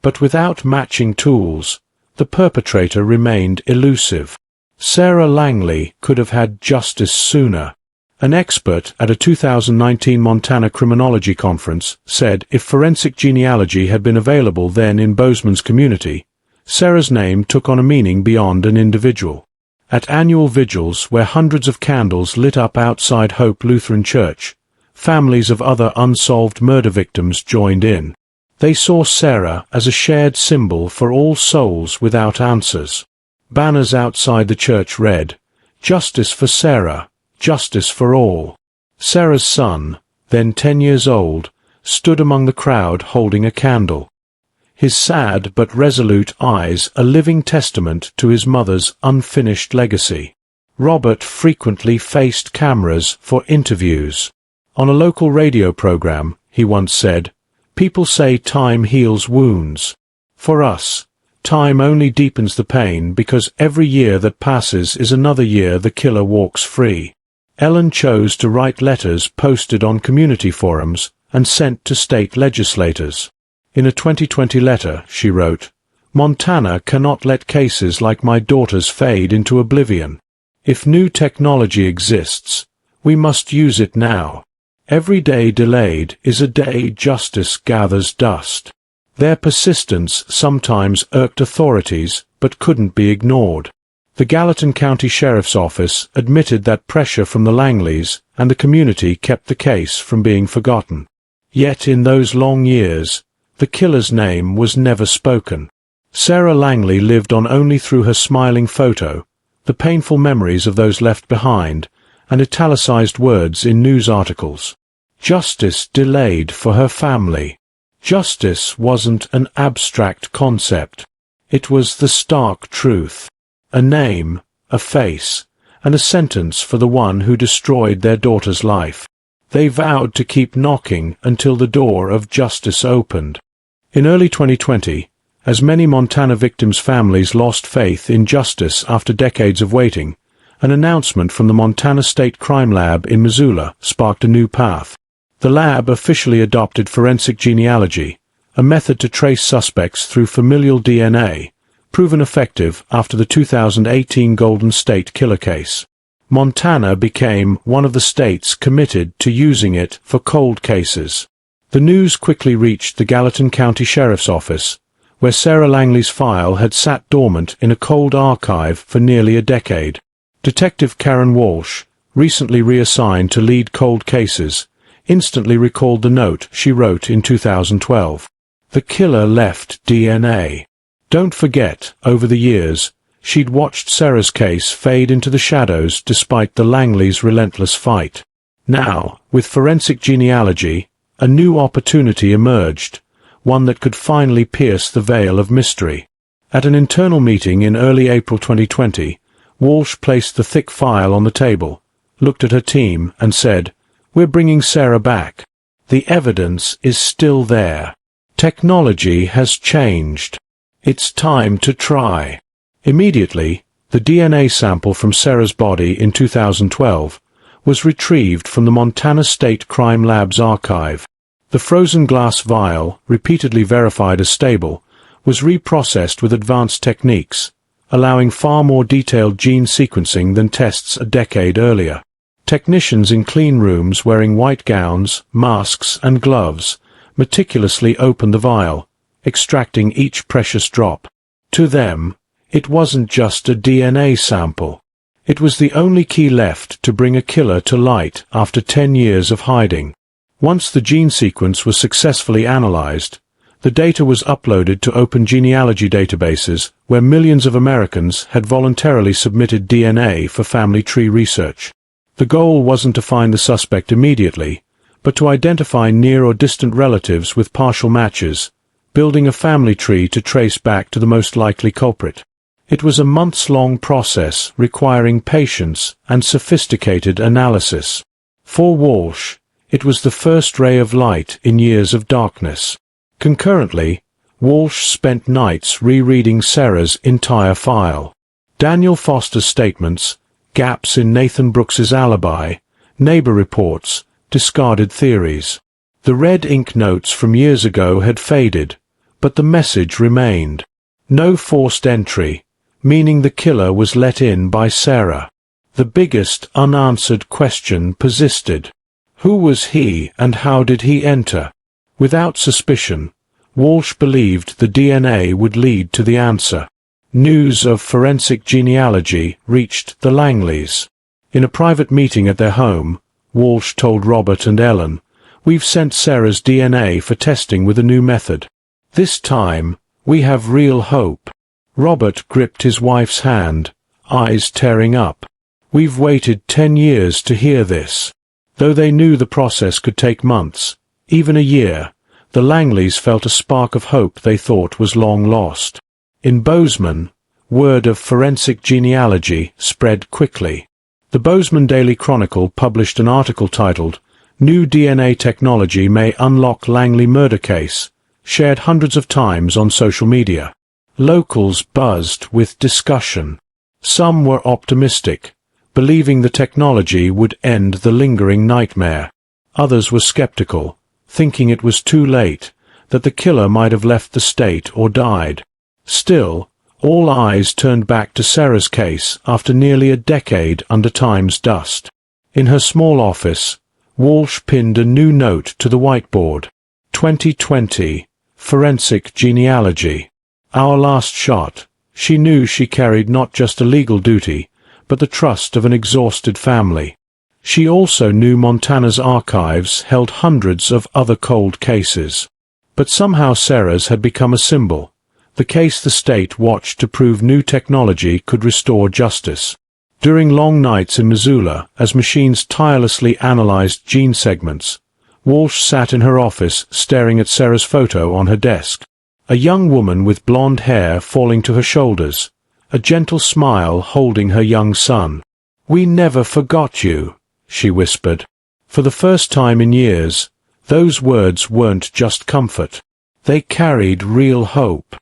But without matching tools, the perpetrator remained elusive. Sarah Langley could have had justice sooner. An expert at a 2019 Montana criminology conference said if forensic genealogy had been available then in Bozeman's community, Sarah's name took on a meaning beyond an individual. At annual vigils where hundreds of candles lit up outside Hope Lutheran Church, families of other unsolved murder victims joined in. They saw Sarah as a shared symbol for all souls without answers. Banners outside the church read, "Justice for Sarah, justice for all." Sarah's son, then 10 years old, stood among the crowd holding a candle. His sad but resolute eyes a living testament to his mother's unfinished legacy. Robert frequently faced cameras for interviews. On a local radio program, he once said, "People say time heals wounds. For us, time only deepens the pain because every year that passes is another year the killer walks free." Ellen chose to write letters posted on community forums and sent to state legislators. In a 2020 letter, she wrote, "Montana cannot let cases like my daughter's fade into oblivion. If new technology exists, we must use it now. Every day delayed is a day justice gathers dust." Their persistence sometimes irked authorities but couldn't be ignored. The Gallatin County Sheriff's Office admitted that pressure from the Langleys and the community kept the case from being forgotten. Yet in those long years, the killer's name was never spoken. Sarah Langley lived on only through her smiling photo, the painful memories of those left behind, and italicized words in news articles. Justice delayed for her family. Justice wasn't an abstract concept. It was the stark truth. A name, a face, and a sentence for the one who destroyed their daughter's life. They vowed to keep knocking until the door of justice opened. In early 2020, As many Montana victims' families lost faith in justice after decades of waiting, an announcement from the Montana State Crime Lab in Missoula sparked a new path. The lab officially adopted forensic genealogy, a method to trace suspects through familial DNA, proven effective after the 2018 Golden State Killer case. Montana became one of the states committed to using it for cold cases. The news quickly reached the Gallatin County Sheriff's Office, where Sarah Langley's file had sat dormant in a cold archive for nearly a decade. Detective Karen Walsh, recently reassigned to lead cold cases, instantly recalled the note she wrote in 2012. The killer left DNA. Don't forget, over the years, she'd watched Sarah's case fade into the shadows despite the Langleys' relentless fight. Now, with forensic genealogy, a new opportunity emerged, one that could finally pierce the veil of mystery. At an internal meeting in early April 2020, Walsh placed the thick file on the table, looked at her team, and said, "We're bringing Sarah back. The evidence is still there. Technology has changed. It's time to try." Immediately, the DNA sample from Sarah's body in 2012 was retrieved from the Montana State Crime Lab's archive. The frozen glass vial, repeatedly verified as stable, was reprocessed with advanced techniques, allowing far more detailed gene sequencing than tests a decade earlier. Technicians in clean rooms wearing white gowns, masks, and gloves meticulously opened the vial, extracting each precious drop. To them, it wasn't just a DNA sample. It was the only key left to bring a killer to light after 10 years of hiding. Once the gene sequence was successfully analyzed, the data was uploaded to open genealogy databases where millions of Americans had voluntarily submitted DNA for family tree research. The goal wasn't to find the suspect immediately, but to identify near or distant relatives with partial matches, building a family tree to trace back to the most likely culprit. It was a months-long process requiring patience and sophisticated analysis. For Walsh, it was the first ray of light in years of darkness. Concurrently, Walsh spent nights rereading Sarah's entire file. Daniel Foster's statements, gaps in Nathan Brooks's alibi, neighbor reports, discarded theories. The red ink notes from years ago had faded, but the message remained. No forced entry, meaning the killer was let in by Sarah. The biggest unanswered question persisted. Who was he and how did he enter? Without suspicion, Walsh believed the DNA would lead to the answer. News of forensic genealogy reached the Langleys. In a private meeting at their home, Walsh told Robert and Ellen, "We've sent Sarah's DNA for testing with a new method. This time, we have real hope." Robert gripped his wife's hand, eyes tearing up. "We've waited 10 years to hear this." Though they knew the process could take months, even a year, the Langleys felt a spark of hope they thought was long lost. In Bozeman, word of forensic genealogy spread quickly. The Bozeman Daily Chronicle published an article titled, "New DNA Technology May Unlock Langley Murder Case," shared hundreds of times on social media. Locals buzzed with discussion. Some were optimistic, believing the technology would end the lingering nightmare. Others were skeptical, thinking it was too late, that the killer might have left the state or died. Still, all eyes turned back to Sarah's case after nearly a decade under time's dust. In her small office, Walsh pinned a new note to the whiteboard. 2020, Forensic Genealogy. Our last shot. She knew she carried not just a legal duty, but the trust of an exhausted family. She also knew Montana's archives held hundreds of other cold cases. But somehow Sarah's had become a symbol, the case the state watched to prove new technology could restore justice. During long nights in Missoula, as machines tirelessly analyzed gene segments, Walsh sat in her office staring at Sarah's photo on her desk. A young woman with blonde hair falling to her shoulders, a gentle smile holding her young son. "We never forgot you," she whispered. For the first time in years, those words weren't just comfort. They carried real hope.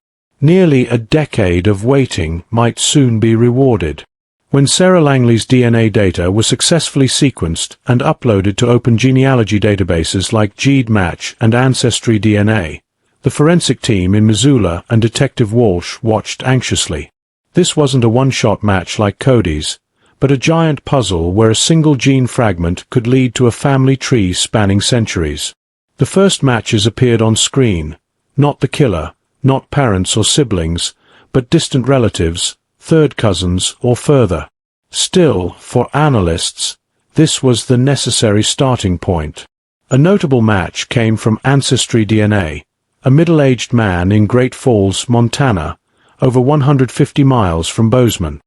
Nearly a decade of waiting might soon be rewarded. When Sarah Langley's DNA data was successfully sequenced and uploaded to open genealogy databases like GeneMatch and Ancestry DNA, the forensic team in Missoula and Detective Walsh watched anxiously. This wasn't a one-shot match like Cody's, but a giant puzzle where a single gene fragment could lead to a family tree spanning centuries. The first matches appeared on screen, not the killer, not parents or siblings, but distant relatives, third cousins or further. Still, for analysts, this was the necessary starting point. A notable match came from Ancestry DNA, a middle-aged man in Great Falls, Montana, over 150 miles from Bozeman.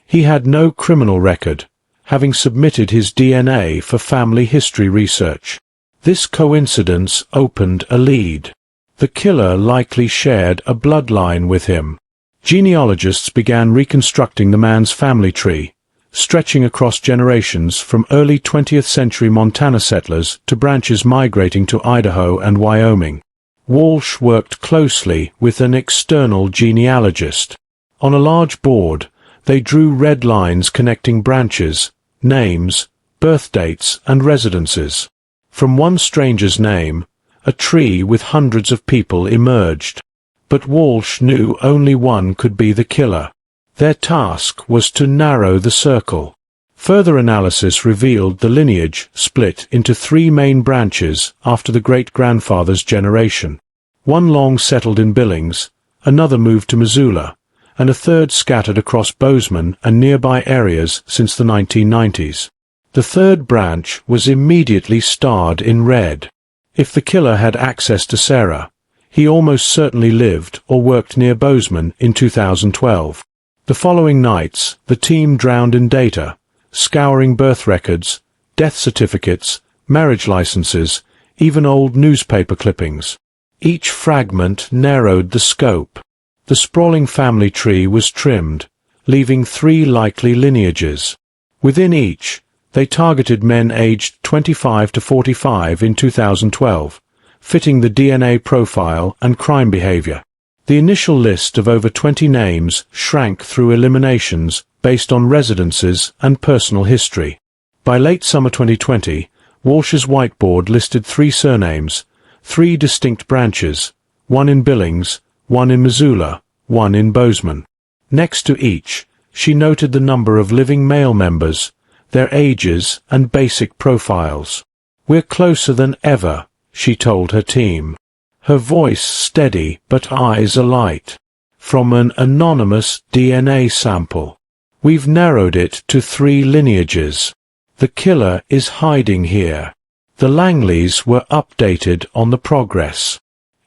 He had no criminal record, having submitted his DNA for family history research. This coincidence opened a lead. The killer likely shared a bloodline with him. Genealogists began reconstructing the man's family tree, stretching across generations from early 20th century Montana settlers to branches migrating to Idaho and Wyoming. Walsh worked closely with an external genealogist. On a large board, they drew red lines connecting branches, names, birth dates, and residences. From one stranger's name, a tree with hundreds of people emerged. But Walsh knew only one could be the killer. Their task was to narrow the circle. Further analysis revealed the lineage split into three main branches after the great-grandfather's generation. One long settled in Billings, another moved to Missoula, and a third scattered across Bozeman and nearby areas since the 1990s. The third branch was immediately starred in red. If the killer had access to Sarah, he almost certainly lived or worked near Bozeman in 2012. The following nights, the team drowned in data, scouring birth records, death certificates, marriage licenses, even old newspaper clippings. Each fragment narrowed the scope. The sprawling family tree was trimmed, leaving three likely lineages. Within each, they targeted men aged 25 to 45 in 2012. Fitting the DNA profile and crime behavior. The initial list of over 20 names shrank through eliminations based on residences and personal history. By late summer 2020, Walsh's whiteboard listed 3 surnames, 3 distinct branches, one in Billings, one in Missoula, one in Bozeman. Next to each, she noted the number of living male members, their ages and basic profiles. "We're closer than ever," she told her team. Her voice steady but eyes alight. "From an anonymous DNA sample. We've narrowed it to 3 lineages. The killer is hiding here." The Langleys were updated on the progress.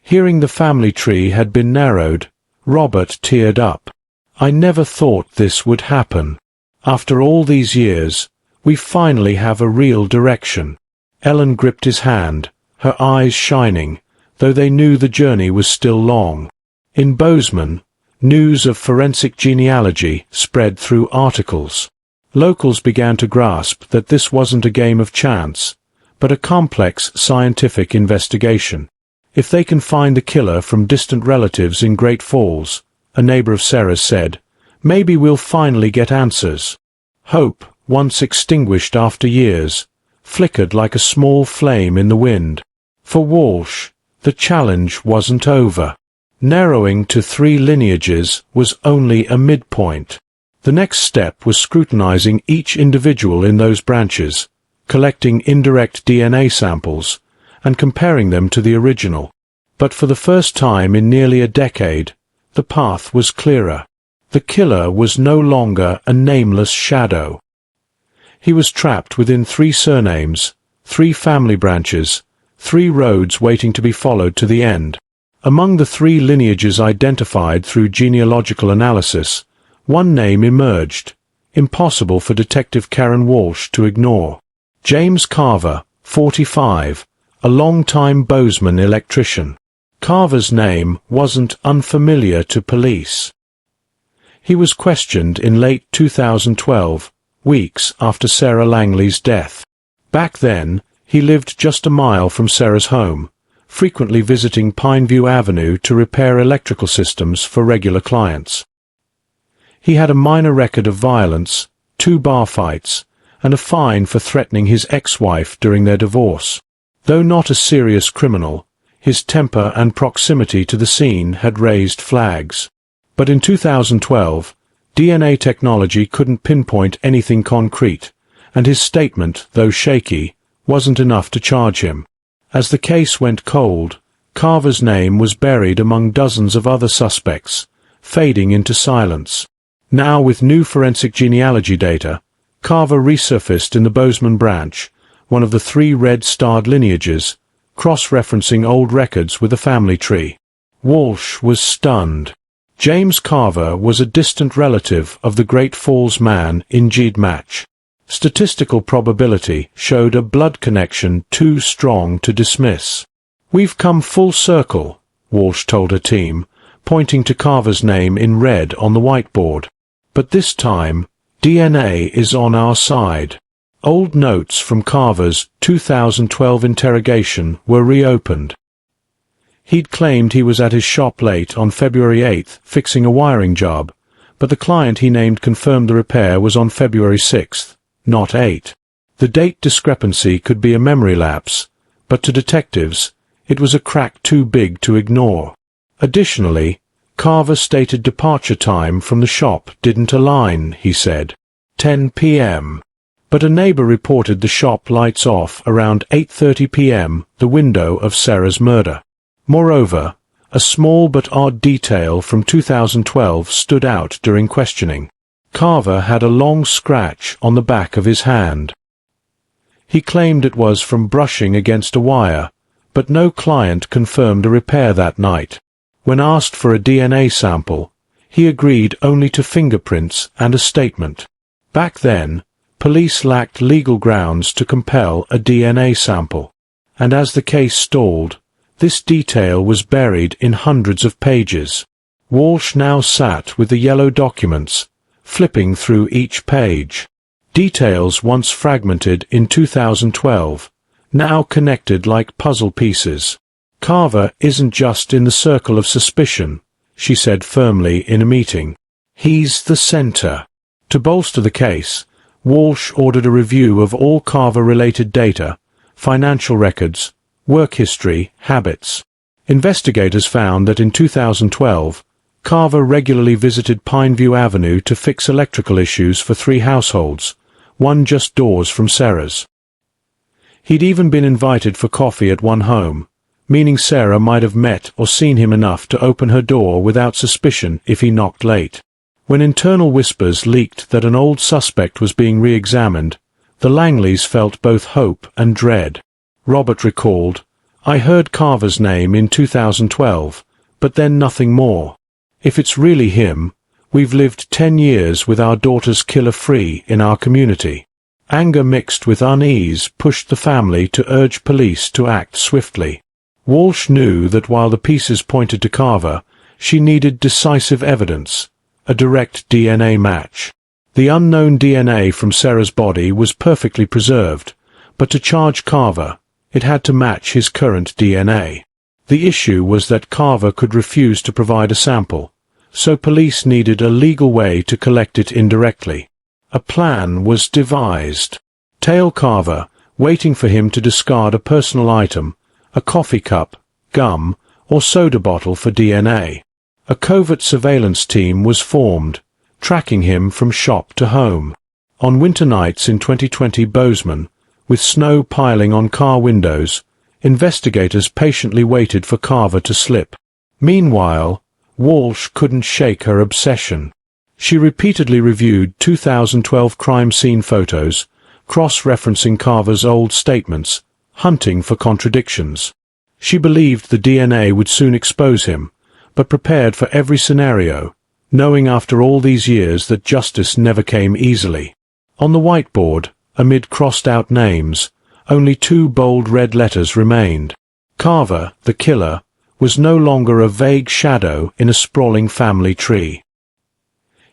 Hearing the family tree had been narrowed, Robert teared up. "I never thought this would happen. After all these years, we finally have a real direction." Ellen gripped his hand, her eyes shining, though they knew the journey was still long. In Bozeman, news of forensic genealogy spread through articles. Locals began to grasp that this wasn't a game of chance, but a complex scientific investigation. "If they can find the killer from distant relatives in Great Falls," a neighbor of Sarah's said, "maybe we'll finally get answers." Hope, once extinguished after years, flickered like a small flame in the wind. For Walsh, the challenge wasn't over. Narrowing to 3 lineages was only a midpoint. The next step was scrutinizing each individual in those branches, collecting indirect DNA samples, and comparing them to the original. But for the first time in nearly a decade, the path was clearer. The killer was no longer a nameless shadow. He was trapped within 3 surnames, 3 family branches, 3 roads waiting to be followed to the end. Among the 3 lineages identified through genealogical analysis, one name emerged, impossible for Detective Karen Walsh to ignore. James Carver, 45, a long-time Bozeman electrician. Carver's name wasn't unfamiliar to police. He was questioned in late 2012, weeks after Sarah Langley's death. Back then, he lived just a mile from Sarah's home, frequently visiting Pineview Avenue to repair electrical systems for regular clients. He had a minor record of violence, 2 bar fights, and a fine for threatening his ex-wife during their divorce. Though not a serious criminal, his temper and proximity to the scene had raised flags. But in 2012, DNA technology couldn't pinpoint anything concrete, and his statement, though shaky, wasn't enough to charge him. As the case went cold, Carver's name was buried among dozens of other suspects, fading into silence. Now, with new forensic genealogy data, Carver resurfaced in the Bozeman branch, one of the 3 red-starred lineages, cross-referencing old records with a family tree. Walsh was stunned. James Carver was a distant relative of the Great Falls man in Jeed Match. Statistical probability showed a blood connection too strong to dismiss. "We've come full circle," Walsh told her team, pointing to Carver's name in red on the whiteboard. "But this time, DNA is on our side." Old notes from Carver's 2012 interrogation were reopened. He'd claimed he was at his shop late on February 8 fixing a wiring job, but the client he named confirmed the repair was on February 6, not 8. The date discrepancy could be a memory lapse, but to detectives, it was a crack too big to ignore. Additionally, Carver stated departure time from the shop didn't align, he said. 10 p.m. But a neighbor reported the shop lights off around 8:30 p.m., the window of Sarah's murder. Moreover, a small but odd detail from 2012 stood out during questioning. Carver had a long scratch on the back of his hand. He claimed it was from brushing against a wire, but no client confirmed a repair that night. When asked for a DNA sample, he agreed only to fingerprints and a statement. Back then, police lacked legal grounds to compel a DNA sample, and as the case stalled, this detail was buried in hundreds of pages. Walsh now sat with the yellow documents, flipping through each page. Details once fragmented in 2012, now connected like puzzle pieces. "Carver isn't just in the circle of suspicion," she said firmly in a meeting. "He's the center." To bolster the case, Walsh ordered a review of all Carver-related data, financial records, work history, habits. Investigators found that in 2012, Carver regularly visited Pineview Avenue to fix electrical issues for 3 households, one just doors from Sarah's. He'd even been invited for coffee at one home, meaning Sarah might have met or seen him enough to open her door without suspicion if he knocked late. When internal whispers leaked that an old suspect was being re-examined, the Langleys felt both hope and dread. Robert recalled, "I heard Carver's name in 2012, but then nothing more. If it's really him, we've lived 10 years with our daughter's killer free in our community." Anger mixed with unease pushed the family to urge police to act swiftly. Walsh knew that while the pieces pointed to Carver, she needed decisive evidence, a direct DNA match. The unknown DNA from Sarah's body was perfectly preserved, but to charge Carver, it had to match his current DNA. The issue was that Carver could refuse to provide a sample, so police needed a legal way to collect it indirectly. A plan was devised. Tail Carver, waiting for him to discard a personal item, a coffee cup, gum, or soda bottle for DNA. A covert surveillance team was formed, tracking him from shop to home. On winter nights in 2020 Bozeman, with snow piling on car windows, investigators patiently waited for Carver to slip. Meanwhile, Walsh couldn't shake her obsession. She repeatedly reviewed 2012 crime scene photos, cross-referencing Carver's old statements, hunting for contradictions. She believed the DNA would soon expose him, but prepared for every scenario, knowing after all these years that justice never came easily. On the whiteboard, amid crossed-out names, only 2 bold red letters remained. Carver, the killer, was no longer a vague shadow in a sprawling family tree.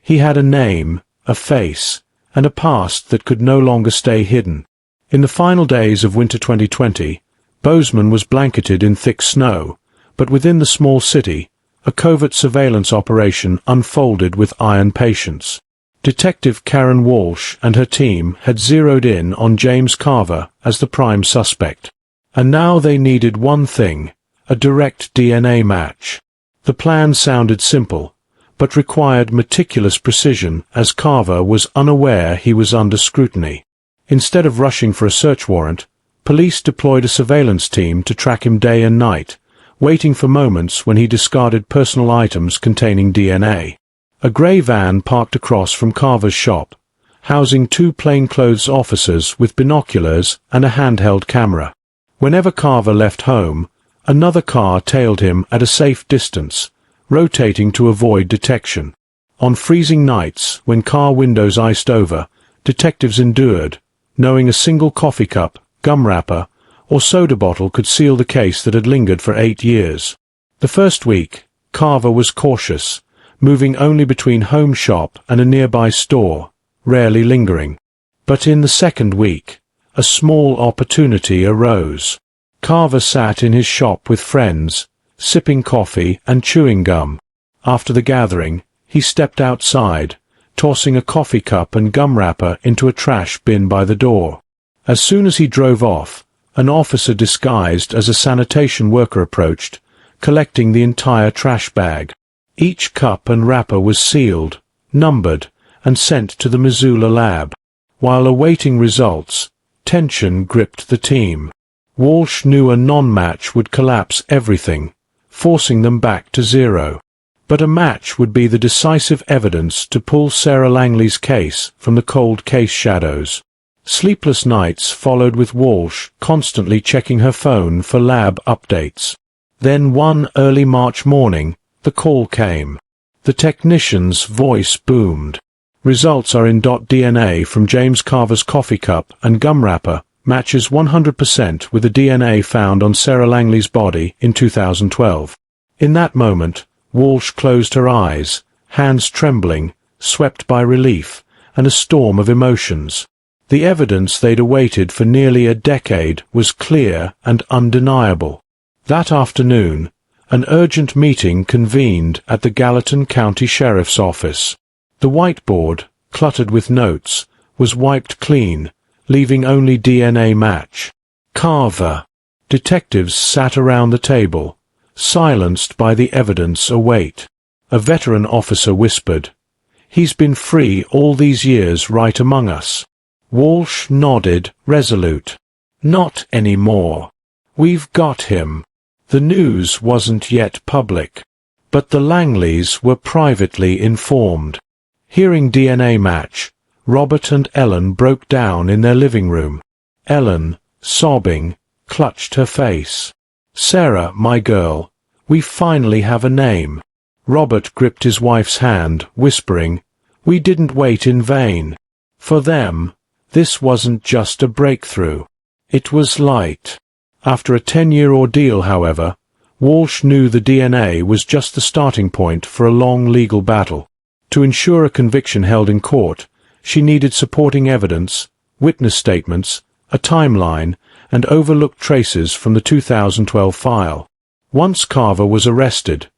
He had a name, a face, and a past that could no longer stay hidden. In the final days of winter 2020, Bozeman was blanketed in thick snow, but within the small city, a covert surveillance operation unfolded with iron patience. Detective Karen Walsh and her team had zeroed in on James Carver as the prime suspect. And now they needed one thing: a direct DNA match. The plan sounded simple, but required meticulous precision, as Carver was unaware he was under scrutiny. Instead of rushing for a search warrant, police deployed a surveillance team to track him day and night, waiting for moments when he discarded personal items containing DNA. A grey van parked across from Carver's shop, housing two plainclothes officers with binoculars and a handheld camera. Whenever Carver left home, another car tailed him at a safe distance, rotating to avoid detection. On freezing nights, when car windows iced over, detectives endured, knowing a single coffee cup, gum wrapper, or soda bottle could seal the case that had lingered for 8 years. The first week, Carver was cautious, moving only between home shop and a nearby store, rarely lingering. But in the second week, a small opportunity arose. Carver sat in his shop with friends, sipping coffee and chewing gum. After the gathering, he stepped outside, tossing a coffee cup and gum wrapper into a trash bin by the door. As soon as he drove off, an officer disguised as a sanitation worker approached, collecting the entire trash bag. Each cup and wrapper was sealed, numbered, and sent to the Missoula lab. While awaiting results, tension gripped the team. Walsh knew a non-match would collapse everything, forcing them back to zero. But a match would be the decisive evidence to pull Sarah Langley's case from the cold case shadows. Sleepless nights followed, with Walsh constantly checking her phone for lab updates. Then one early March morning, the call came. The technician's voice boomed. Results are in. DNA from James Carver's coffee cup and gum wrapper matches 100% with the DNA found on Sarah Langley's body in 2012. In that moment, Walsh closed her eyes, hands trembling, swept by relief and a storm of emotions. The evidence they'd awaited for nearly a decade was clear and undeniable. That afternoon, an urgent meeting convened at the Gallatin County Sheriff's Office. The whiteboard, cluttered with notes, was wiped clean, leaving only DNA match. Carver. Detectives sat around the table, silenced by the evidence await. A veteran officer whispered, "He's been free all these years, right among us." Walsh nodded, resolute. "Not anymore. We've got him." The news wasn't yet public, but the Langleys were privately informed. Hearing DNA match, Robert and Ellen broke down in their living room. Ellen, sobbing, clutched her face. "Sarah, my girl, we finally have a name." Robert gripped his wife's hand, whispering, "We didn't wait in vain." For them, this wasn't just a breakthrough. It was light. After a 10-year ordeal, however, Walsh knew the DNA was just the starting point for a long legal battle. To ensure a conviction held in court, she needed supporting evidence, witness statements, a timeline, and overlooked traces from the 2012 file. Once Carver was arrested,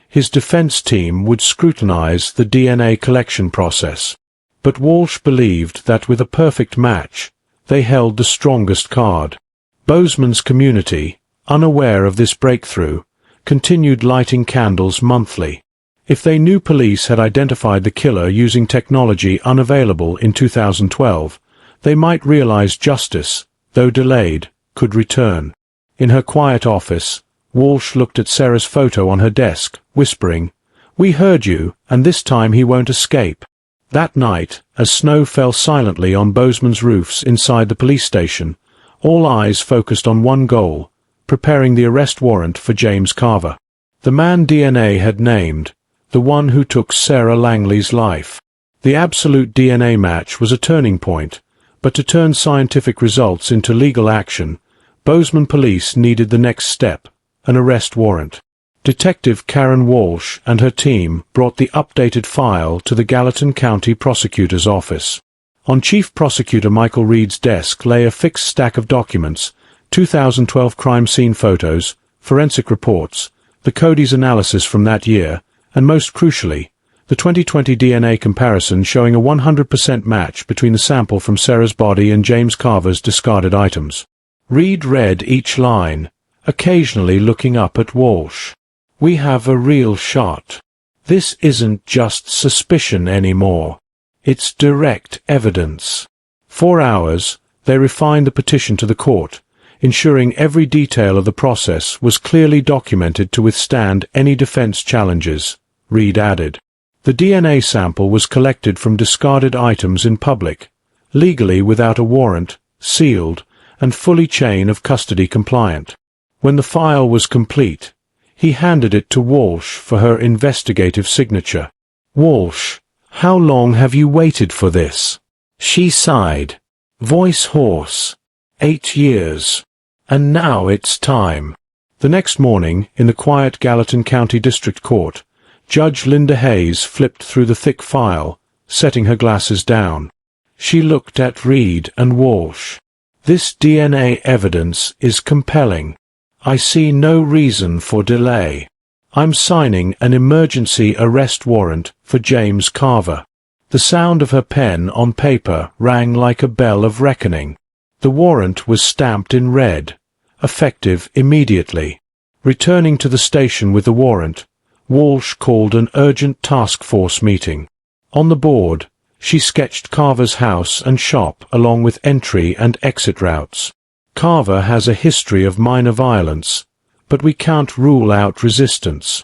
his defense team would scrutinize the DNA collection process. But Walsh believed that with a perfect match, they held the strongest card. Bozeman's community, unaware of this breakthrough, continued lighting candles monthly. If they knew police had identified the killer using technology unavailable in 2012, they might realize justice, though delayed, could return. In her quiet office, Walsh looked at Sarah's photo on her desk, whispering, "We heard you, and this time he won't escape." That night, as snow fell silently on Bozeman's roofs inside the police station, all eyes focused on one goal: preparing the arrest warrant for James Carver. The man DNA had named, the one who took Sarah Langley's life. The absolute DNA match was a turning point, but to turn scientific results into legal action, Bozeman police needed the next step: an arrest warrant. Detective Karen Walsh and her team brought the updated file to the Gallatin County Prosecutor's Office. On Chief Prosecutor Michael Reed's desk lay a fixed stack of documents, 2012 crime scene photos, forensic reports, the Cody's analysis from that year, and most crucially, the 2020 DNA comparison showing a 100% match between the sample from Sarah's body and James Carver's discarded items. Reed read each line, occasionally looking up at Walsh. "We have a real shot. This isn't just suspicion anymore. It's direct evidence." 4 hours, they refined the petition to the court, ensuring every detail of the process was clearly documented to withstand any defense challenges, Reed added. The DNA sample was collected from discarded items in public, legally without a warrant, sealed, and fully chain of custody compliant. When the file was complete, he handed it to Walsh for her investigative signature. "Walsh, how long have you waited for this?" She sighed, voice hoarse. 8 years. And now it's time. The next morning, in the quiet Gallatin County District Court, Judge Linda Hayes flipped through the thick file, setting her glasses down. She looked at Reed and Walsh. "This DNA evidence is compelling. I see no reason for delay. I'm signing an emergency arrest warrant for James Carver." The sound of her pen on paper rang like a bell of reckoning. The warrant was stamped in red, effective immediately. Returning to the station with the warrant, Walsh called an urgent task force meeting. On the board, she sketched Carver's house and shop along with entry and exit routes. "Carver has a history of minor violence, but we can't rule out resistance.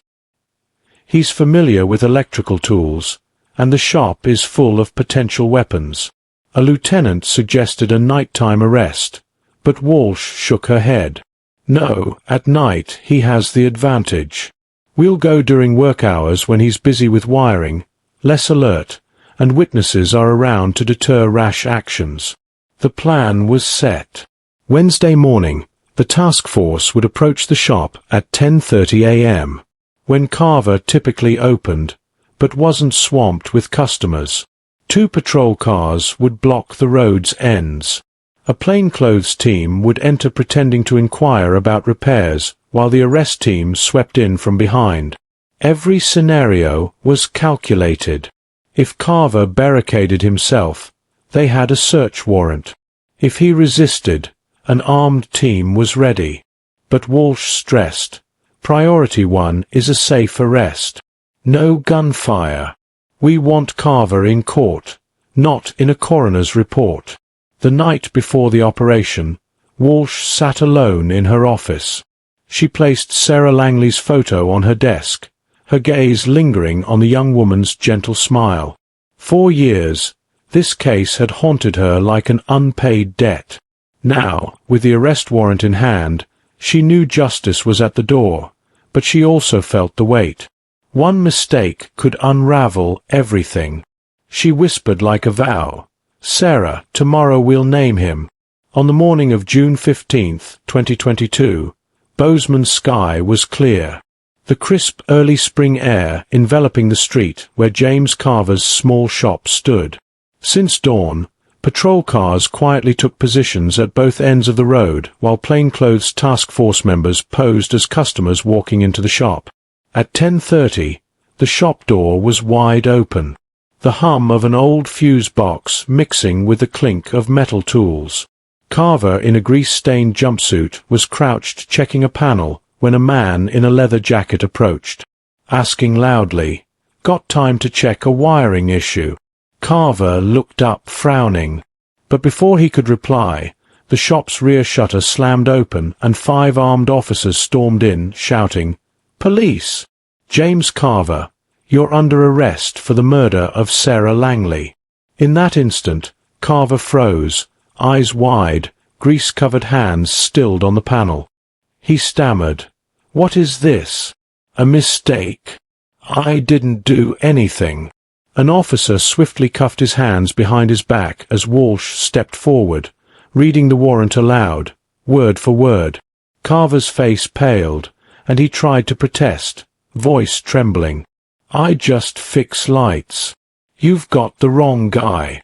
He's familiar with electrical tools, and the shop is full of potential weapons." A lieutenant suggested a nighttime arrest, but Walsh shook her head. "No, at night he has the advantage. We'll go during work hours when he's busy with wiring, less alert, and witnesses are around to deter rash actions." The plan was set. Wednesday morning, the task force would approach the shop at 10:30 a.m., when Carver typically opened, but wasn't swamped with customers. 2 patrol cars would block the road's ends. A plainclothes team would enter pretending to inquire about repairs, while the arrest team swept in from behind. Every scenario was calculated. If Carver barricaded himself, they had a search warrant. If he resisted, an armed team was ready. But Walsh stressed, "Priority 1 is a safe arrest. No gunfire. We want Carver in court, not in a coroner's report." The night before the operation, Walsh sat alone in her office. She placed Sarah Langley's photo on her desk, her gaze lingering on the young woman's gentle smile. 4 years, this case had haunted her like an unpaid debt. Now, with the arrest warrant in hand, she knew justice was at the door, but she also felt the weight. One mistake could unravel everything. She whispered like a vow, "Sarah, tomorrow we'll name him." On the morning of June 15, 2022, Bozeman's sky was clear. The crisp early spring air enveloping the street where James Carver's small shop stood. Since dawn, patrol cars quietly took positions at both ends of the road while plainclothes task force members posed as customers walking into the shop. At 10:30, the shop door was wide open, the hum of an old fuse box mixing with the clink of metal tools. Carver, in a grease-stained jumpsuit, was crouched checking a panel when a man in a leather jacket approached, asking loudly, "Got time to check a wiring issue?" Carver looked up, frowning. But before he could reply, the shop's rear shutter slammed open and 5 armed officers stormed in, shouting, "Police! James Carver, you're under arrest for the murder of Sarah Langley." In that instant, Carver froze, eyes wide, grease-covered hands stilled on the panel. He stammered, "What is this? A mistake. I didn't do anything." An officer swiftly cuffed his hands behind his back as Walsh stepped forward, reading the warrant aloud, word for word. Carver's face paled, and he tried to protest, voice trembling. "I just fix lights. You've got the wrong guy."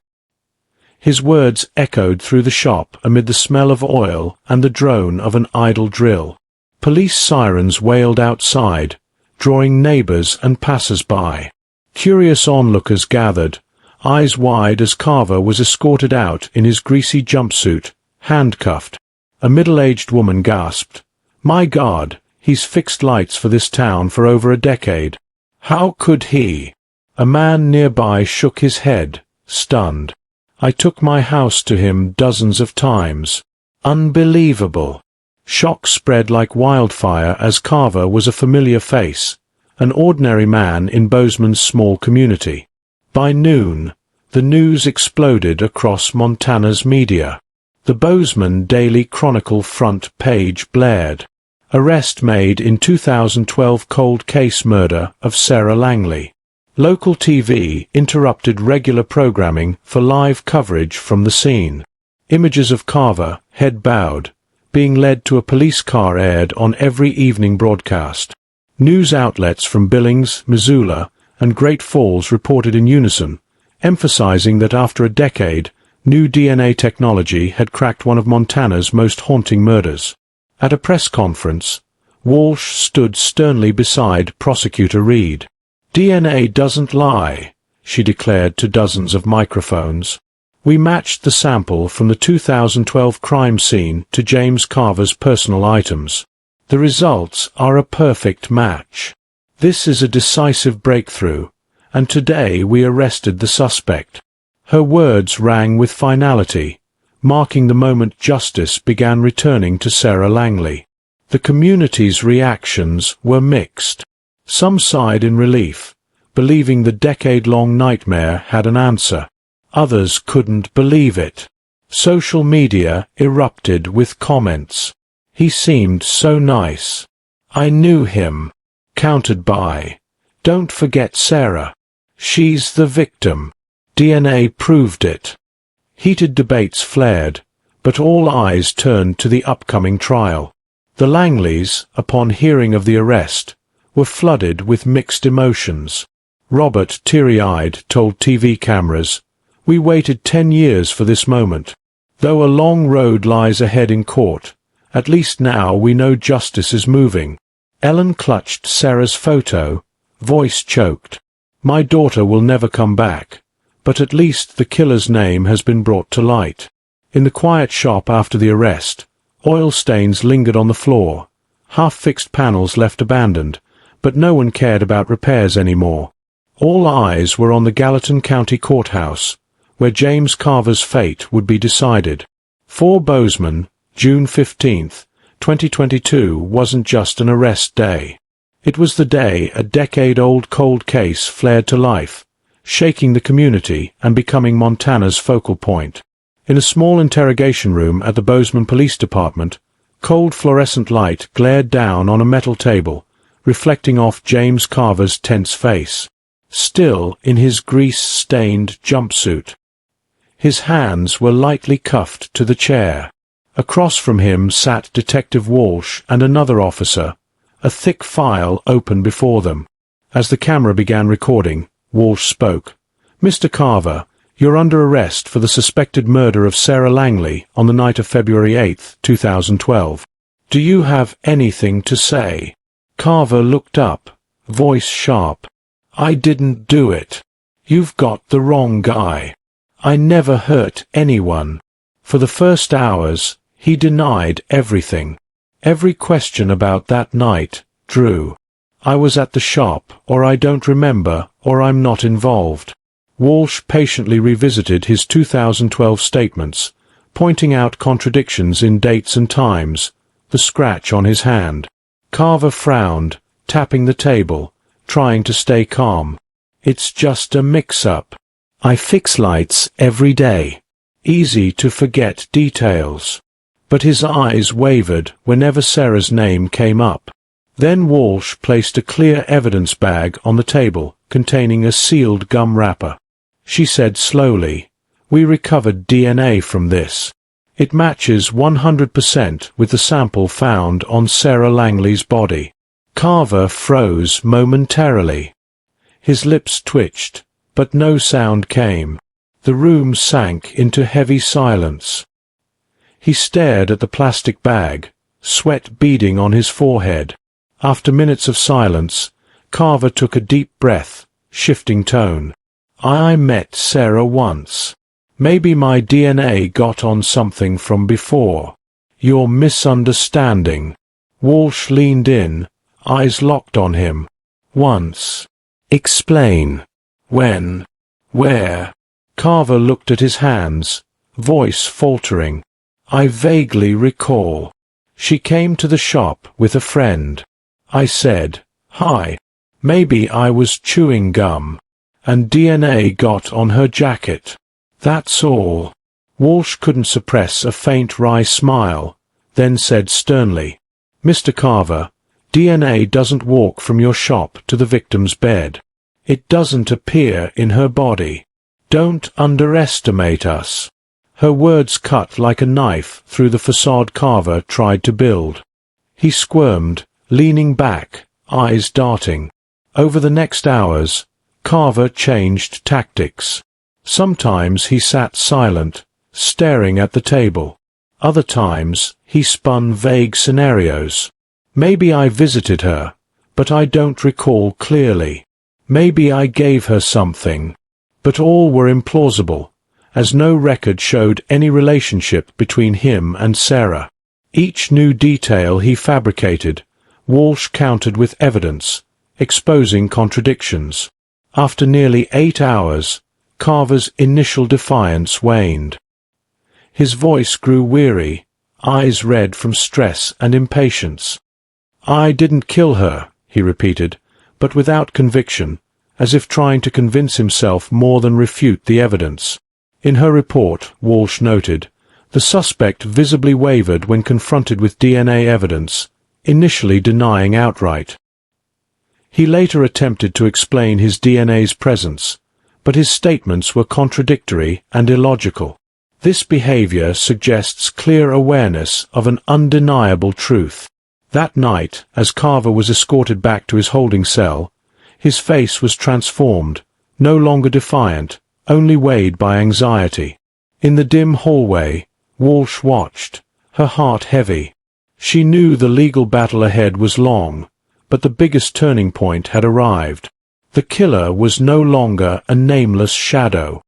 His words echoed through the shop amid the smell of oil and the drone of an idle drill. Police sirens wailed outside, drawing neighbors and passers-by. Curious onlookers gathered, eyes wide as Carver was escorted out in his greasy jumpsuit, handcuffed. A middle-aged woman gasped, "My God, he's fixed lights for this town for over a decade. How could he?" A man nearby shook his head, stunned. "I took my house to him dozens of times. Unbelievable." Shock spread like wildfire as Carver was a familiar face, an ordinary man in Bozeman's small community. By noon, the news exploded across Montana's media. The Bozeman Daily Chronicle front page blared. Arrest made in 2012 cold case murder of Sarah Langley. Local TV interrupted regular programming for live coverage from the scene. Images of Carver, head bowed, being led to a police car aired on every evening broadcast. News outlets from Billings, Missoula, and Great Falls reported in unison, emphasizing that after a decade, new DNA technology had cracked one of Montana's most haunting murders. At a press conference, Walsh stood sternly beside Prosecutor Reed. "DNA doesn't lie," she declared to dozens of microphones. "We matched the sample from the 2012 crime scene to James Carver's personal items. The results are a perfect match. This is a decisive breakthrough, and today we arrested the suspect." Her words rang with finality, marking the moment justice began returning to Sarah Langley. The community's reactions were mixed. Some sighed in relief, believing the decade-long nightmare had an answer. Others couldn't believe it. Social media erupted with comments. "He seemed so nice. I knew him." Countered by, "Don't forget Sarah. She's the victim. DNA proved it." Heated debates flared, but all eyes turned to the upcoming trial. The Langleys, upon hearing of the arrest, were flooded with mixed emotions. Robert, teary-eyed, told TV cameras, "We waited 10 years for this moment. Though a long road lies ahead in court, at least now we know justice is moving." Ellen clutched Sarah's photo, voice choked. "My daughter will never come back, but at least the killer's name has been brought to light." In the quiet shop after the arrest, oil stains lingered on the floor, half-fixed panels left abandoned, but no one cared about repairs anymore. All eyes were on the Gallatin County Courthouse, where James Carver's fate would be decided. For Bozeman, June 15, 2022 wasn't just an arrest day. It was the day a decade-old cold case flared to life, shaking the community and becoming Montana's focal point. In a small interrogation room at the Bozeman Police Department, cold fluorescent light glared down on a metal table, reflecting off James Carver's tense face, still in his grease-stained jumpsuit. His hands were lightly cuffed to the chair. Across from him sat Detective Walsh and another officer, a thick file open before them. As the camera began recording, Walsh spoke. "Mr. Carver, you're under arrest for the suspected murder of Sarah Langley on the night of February 8, 2012. Do you have anything to say?" Carver looked up, voice sharp. "I didn't do it. You've got the wrong guy. I never hurt anyone." For the first hours, he denied everything. Every question about that night, Drew. "I was at the shop," or "I don't remember," or "I'm not involved." Walsh patiently revisited his 2012 statements, pointing out contradictions in dates and times, the scratch on his hand. Carver frowned, tapping the table, trying to stay calm. "It's just a mix-up. I fix lights every day. Easy to forget details." But his eyes wavered whenever Sarah's name came up. Then Walsh placed a clear evidence bag on the table containing a sealed gum wrapper. She said slowly, "We recovered DNA from this. It matches 100% with the sample found on Sarah Langley's body." Carver froze momentarily. His lips twitched, but no sound came. The room sank into heavy silence. He stared at the plastic bag, sweat beading on his forehead. After minutes of silence, Carver took a deep breath, shifting tone. I met Sarah once. Maybe my DNA got on something from before. You're misunderstanding. Walsh leaned in, eyes locked on him. Once. Explain. When? Where? Carver looked at his hands, voice faltering. I vaguely recall. She came to the shop with a friend. I said, hi. Maybe I was chewing gum. And DNA got on her jacket. That's all. Walsh couldn't suppress a faint wry smile, then said sternly, Mr. Carver, DNA doesn't walk from your shop to the victim's bed. It doesn't appear in her body. Don't underestimate us. Her words cut like a knife through the facade Carver tried to build. He squirmed, leaning back, eyes darting. Over the next hours, Carver changed tactics. Sometimes he sat silent, staring at the table. Other times, he spun vague scenarios. Maybe I visited her, but I don't recall clearly. Maybe I gave her something. But all were implausible, as no record showed any relationship between him and Sarah. Each new detail he fabricated, Walsh countered with evidence, exposing contradictions. After nearly 8 hours, Carver's initial defiance waned. His voice grew weary, eyes red from stress and impatience. I didn't kill her, he repeated, but without conviction, as if trying to convince himself more than refute the evidence. In her report, Walsh noted, the suspect visibly wavered when confronted with DNA evidence, initially denying outright. He later attempted to explain his DNA's presence, but his statements were contradictory and illogical. This behavior suggests clear awareness of an undeniable truth. That night, as Carver was escorted back to his holding cell, his face was transformed, no longer defiant, only weighed by anxiety. In the dim hallway, Walsh watched, her heart heavy. She knew the legal battle ahead was long, but the biggest turning point had arrived. The killer was no longer a nameless shadow.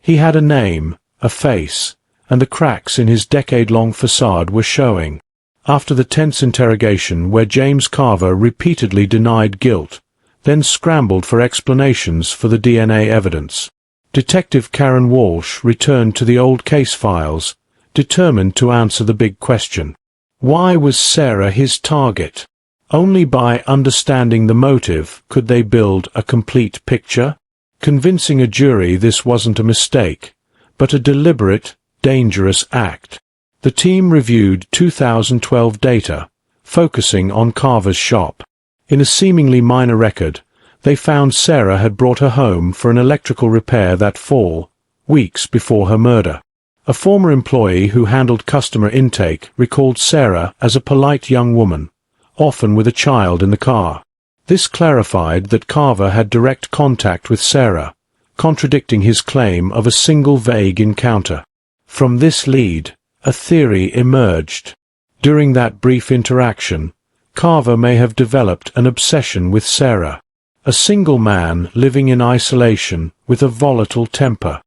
He had a name, a face, and the cracks in his decade-long facade were showing. After the tense interrogation where James Carver repeatedly denied guilt, then scrambled for explanations for the DNA evidence, Detective Karen Walsh returned to the old case files, determined to answer the big question. Why was Sarah his target? Only by understanding the motive could they build a complete picture. Convincing a jury this wasn't a mistake, but a deliberate, dangerous act. The team reviewed 2012 data, focusing on Carver's shop. In a seemingly minor record, they found Sarah had brought her home for an electrical repair that fall, weeks before her murder. A former employee who handled customer intake recalled Sarah as a polite young woman, often with a child in the car. This clarified that Carver had direct contact with Sarah, contradicting his claim of a single vague encounter. From this lead, a theory emerged. During that brief interaction, Carver may have developed an obsession with Sarah, a single man living in isolation with a volatile temper.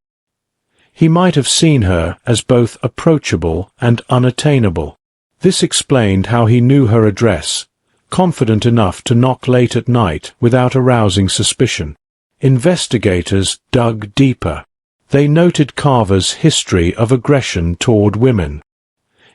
He might have seen her as both approachable and unattainable. This explained how he knew her address, confident enough to knock late at night without arousing suspicion. Investigators dug deeper. They noted Carver's history of aggression toward women.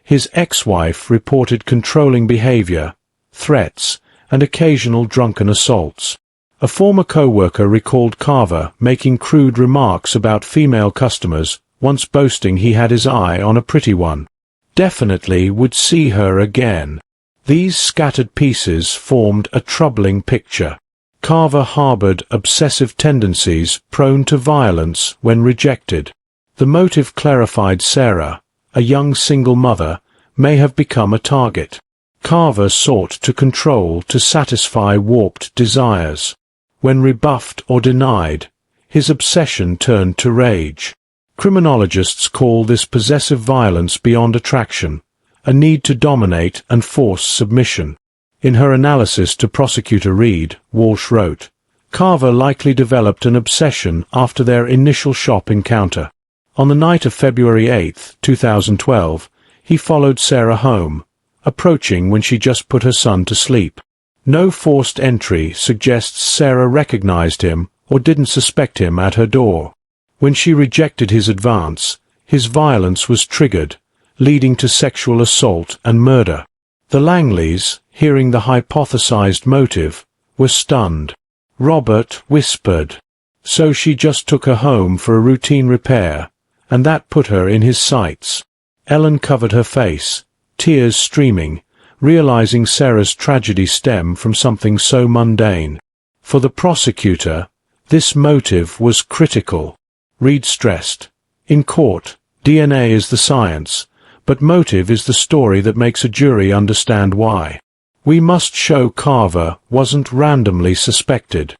His ex-wife reported controlling behavior, threats, and occasional drunken assaults. A former co-worker recalled Carver making crude remarks about female customers, once boasting he had his eye on a pretty one. Definitely would see her again. These scattered pieces formed a troubling picture. Carver harbored obsessive tendencies prone to violence when rejected. The motive clarified Sarah, a young single mother, may have become a target. Carver sought to control to satisfy warped desires. When rebuffed or denied, his obsession turned to rage. Criminologists call this possessive violence beyond attraction, a need to dominate and force submission. In her analysis to prosecutor Reed, Walsh wrote, Carver likely developed an obsession after their initial shop encounter. On the night of February 8, 2012, he followed Sarah home, approaching when she just put her son to sleep. No forced entry suggests Sarah recognized him or didn't suspect him at her door. When she rejected his advance, his violence was triggered, leading to sexual assault and murder. The Langleys, hearing the hypothesized motive, were stunned. Robert whispered. So she just took her home for a routine repair, and that put her in his sights. Ellen covered her face, tears streaming, realizing Sarah's tragedy stemmed from something so mundane. For the prosecutor, this motive was critical. Reed stressed, in court, DNA is the science, but motive is the story that makes a jury understand why. We must show Carver wasn't randomly suspected.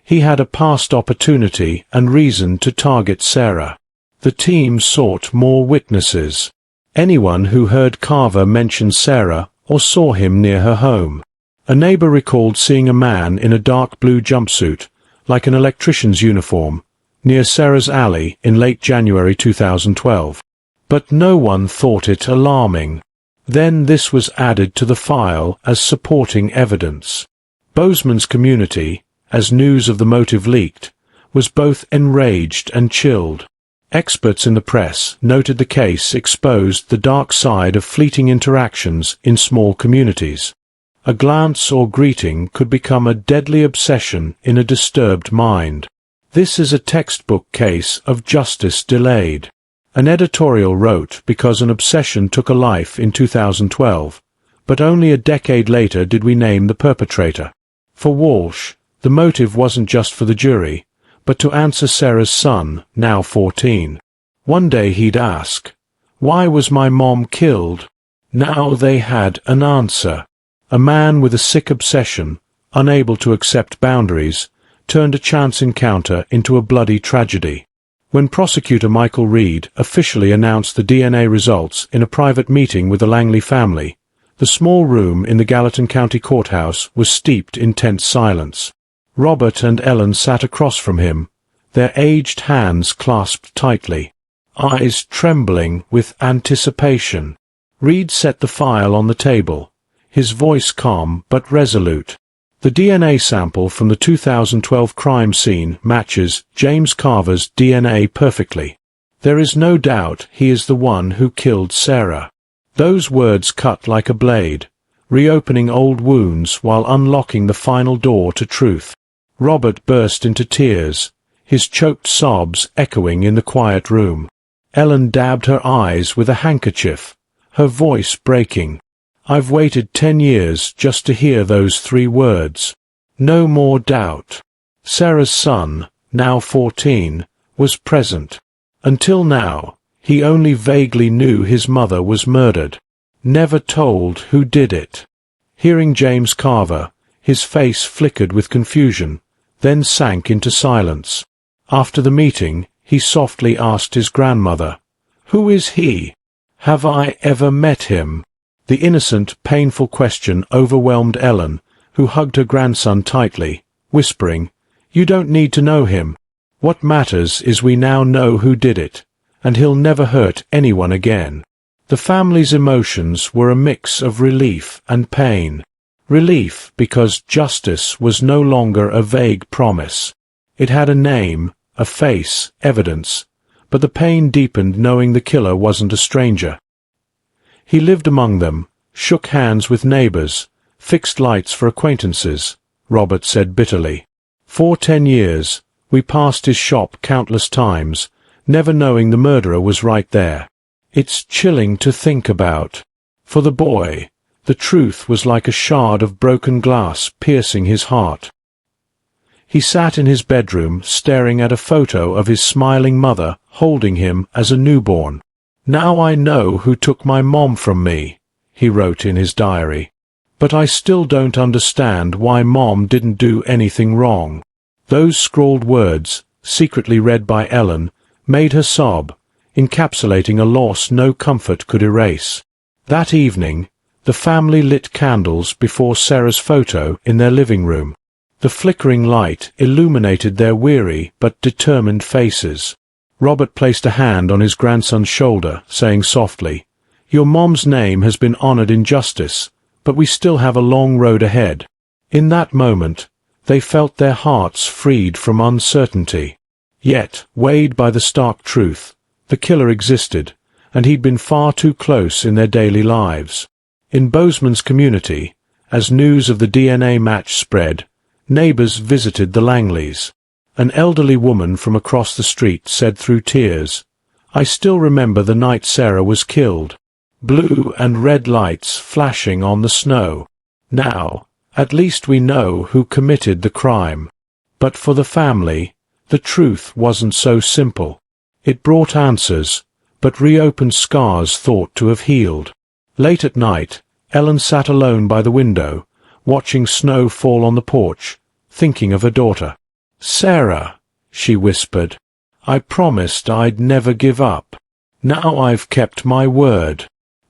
He had a past opportunity and reason to target Sarah. The team sought more witnesses. Anyone who heard Carver mention Sarah or saw him near her home. A neighbor recalled seeing a man in a dark blue jumpsuit, like an electrician's uniform, near Sarah's alley in late January 2012. But no one thought it alarming. Then this was added to the file as supporting evidence. Bozeman's community, as news of the motive leaked, was both enraged and chilled. Experts in the press noted the case exposed the dark side of fleeting interactions in small communities. A glance or greeting could become a deadly obsession in a disturbed mind. This is a textbook case of justice delayed. An editorial wrote because an obsession took a life in 2012, but only a decade later did we name the perpetrator. For Walsh, the motive wasn't just for the jury, but to answer Sarah's son, now 14. One day he'd ask, "Why was my mom killed?" Now they had an answer. A man with a sick obsession, unable to accept boundaries, turned a chance encounter into a bloody tragedy. When prosecutor Michael Reed officially announced the DNA results in a private meeting with the Langley family, the small room in the Gallatin County Courthouse was steeped in tense silence. Robert and Ellen sat across from him, their aged hands clasped tightly, eyes trembling with anticipation. Reed set the file on the table, his voice calm but resolute. The DNA sample from the 2012 crime scene matches James Carver's DNA perfectly. There is no doubt he is the one who killed Sarah. Those words cut like a blade, reopening old wounds while unlocking the final door to truth. Robert burst into tears, his choked sobs echoing in the quiet room. Ellen dabbed her eyes with a handkerchief, her voice breaking. I've waited 10 years just to hear those 3 words. No more doubt. Sarah's son, now 14, was present. Until now, he only vaguely knew his mother was murdered. Never told who did it. Hearing James Carver, his face flickered with confusion, then sank into silence. After the meeting, he softly asked his grandmother, "Who is he? Have I ever met him?" The innocent, painful question overwhelmed Ellen, who hugged her grandson tightly, whispering, "You don't need to know him. What matters is we now know who did it, and he'll never hurt anyone again." The family's emotions were a mix of relief and pain. Relief because justice was no longer a vague promise. It had a name, a face, evidence, but the pain deepened knowing the killer wasn't a stranger. He lived among them, shook hands with neighbors, fixed lights for acquaintances, Robert said bitterly. For 10 years, we passed his shop countless times, never knowing the murderer was right there. It's chilling to think about. For the boy, the truth was like a shard of broken glass piercing his heart. He sat in his bedroom staring at a photo of his smiling mother holding him as a newborn. "Now I know who took my mom from me," he wrote in his diary. "But I still don't understand why Mom didn't do anything wrong." Those scrawled words, secretly read by Ellen, made her sob, encapsulating a loss no comfort could erase. That evening, the family lit candles before Sarah's photo in their living room. The flickering light illuminated their weary but determined faces. Robert placed a hand on his grandson's shoulder, saying softly, "Your mom's name has been honored in justice, but we still have a long road ahead." In that moment, they felt their hearts freed from uncertainty. Yet, weighed by the stark truth, the killer existed, and he'd been far too close in their daily lives. In Bozeman's community, as news of the DNA match spread, neighbors visited the Langleys. An elderly woman from across the street said through tears, "I still remember the night Sarah was killed. Blue and red lights flashing on the snow. Now, at least we know who committed the crime." But for the family, the truth wasn't so simple. It brought answers, but reopened scars thought to have healed. Late at night, Ellen sat alone by the window, watching snow fall on the porch, thinking of her daughter. "Sarah," she whispered, "I promised I'd never give up. Now I've kept my word.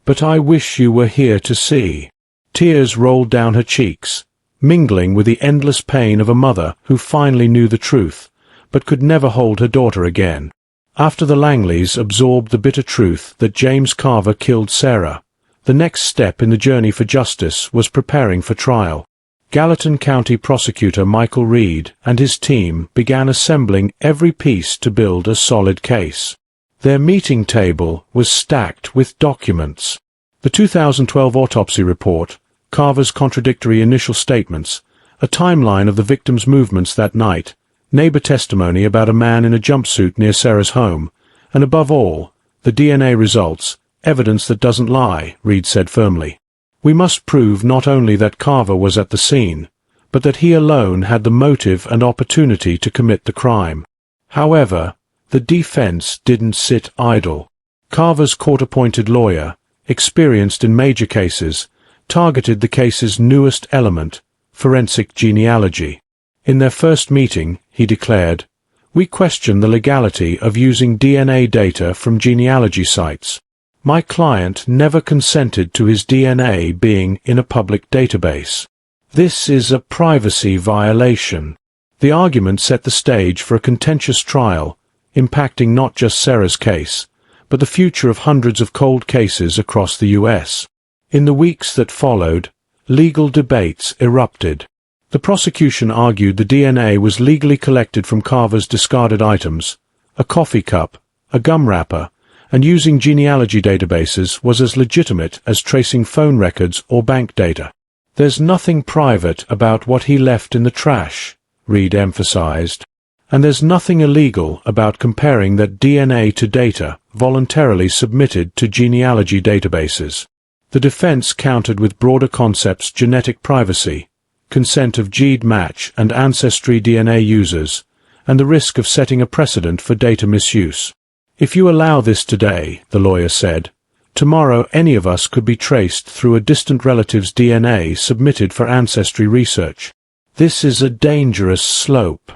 But I wish you were here to see." Tears rolled down her cheeks, mingling with the endless pain of a mother who finally knew the truth, but could never hold her daughter again. After the Langleys absorbed the bitter truth that James Carver killed Sarah, the next step in the journey for justice was preparing for trial. Gallatin County prosecutor Michael Reed and his team began assembling every piece to build a solid case. Their meeting table was stacked with documents. The 2012 autopsy report, Carver's contradictory initial statements, a timeline of the victim's movements that night, neighbor testimony about a man in a jumpsuit near Sarah's home, and above all, the DNA results, evidence that doesn't lie, Reed said firmly. "We must prove not only that Carver was at the scene, but that he alone had the motive and opportunity to commit the crime." However, the defense didn't sit idle. Carver's court-appointed lawyer, experienced in major cases, targeted the case's newest element, forensic genealogy. In their first meeting, he declared, "We question the legality of using DNA data from genealogy sites. My client never consented to his DNA being in a public database. This is a privacy violation." The argument set the stage for a contentious trial, impacting not just Sarah's case, but the future of hundreds of cold cases across the U.S. In the weeks that followed, legal debates erupted. The prosecution argued the DNA was legally collected from Carver's discarded items, a coffee cup, a gum wrapper, and using genealogy databases was as legitimate as tracing phone records or bank data. "There's nothing private about what he left in the trash," Reed emphasized. "And there's nothing illegal about comparing that DNA to data voluntarily submitted to genealogy databases." The defense countered with broader concepts: genetic privacy, consent of GED match and ancestry DNA users, and the risk of setting a precedent for data misuse. "If you allow this today," the lawyer said, "tomorrow any of us could be traced through a distant relative's DNA submitted for ancestry research. This is a dangerous slope."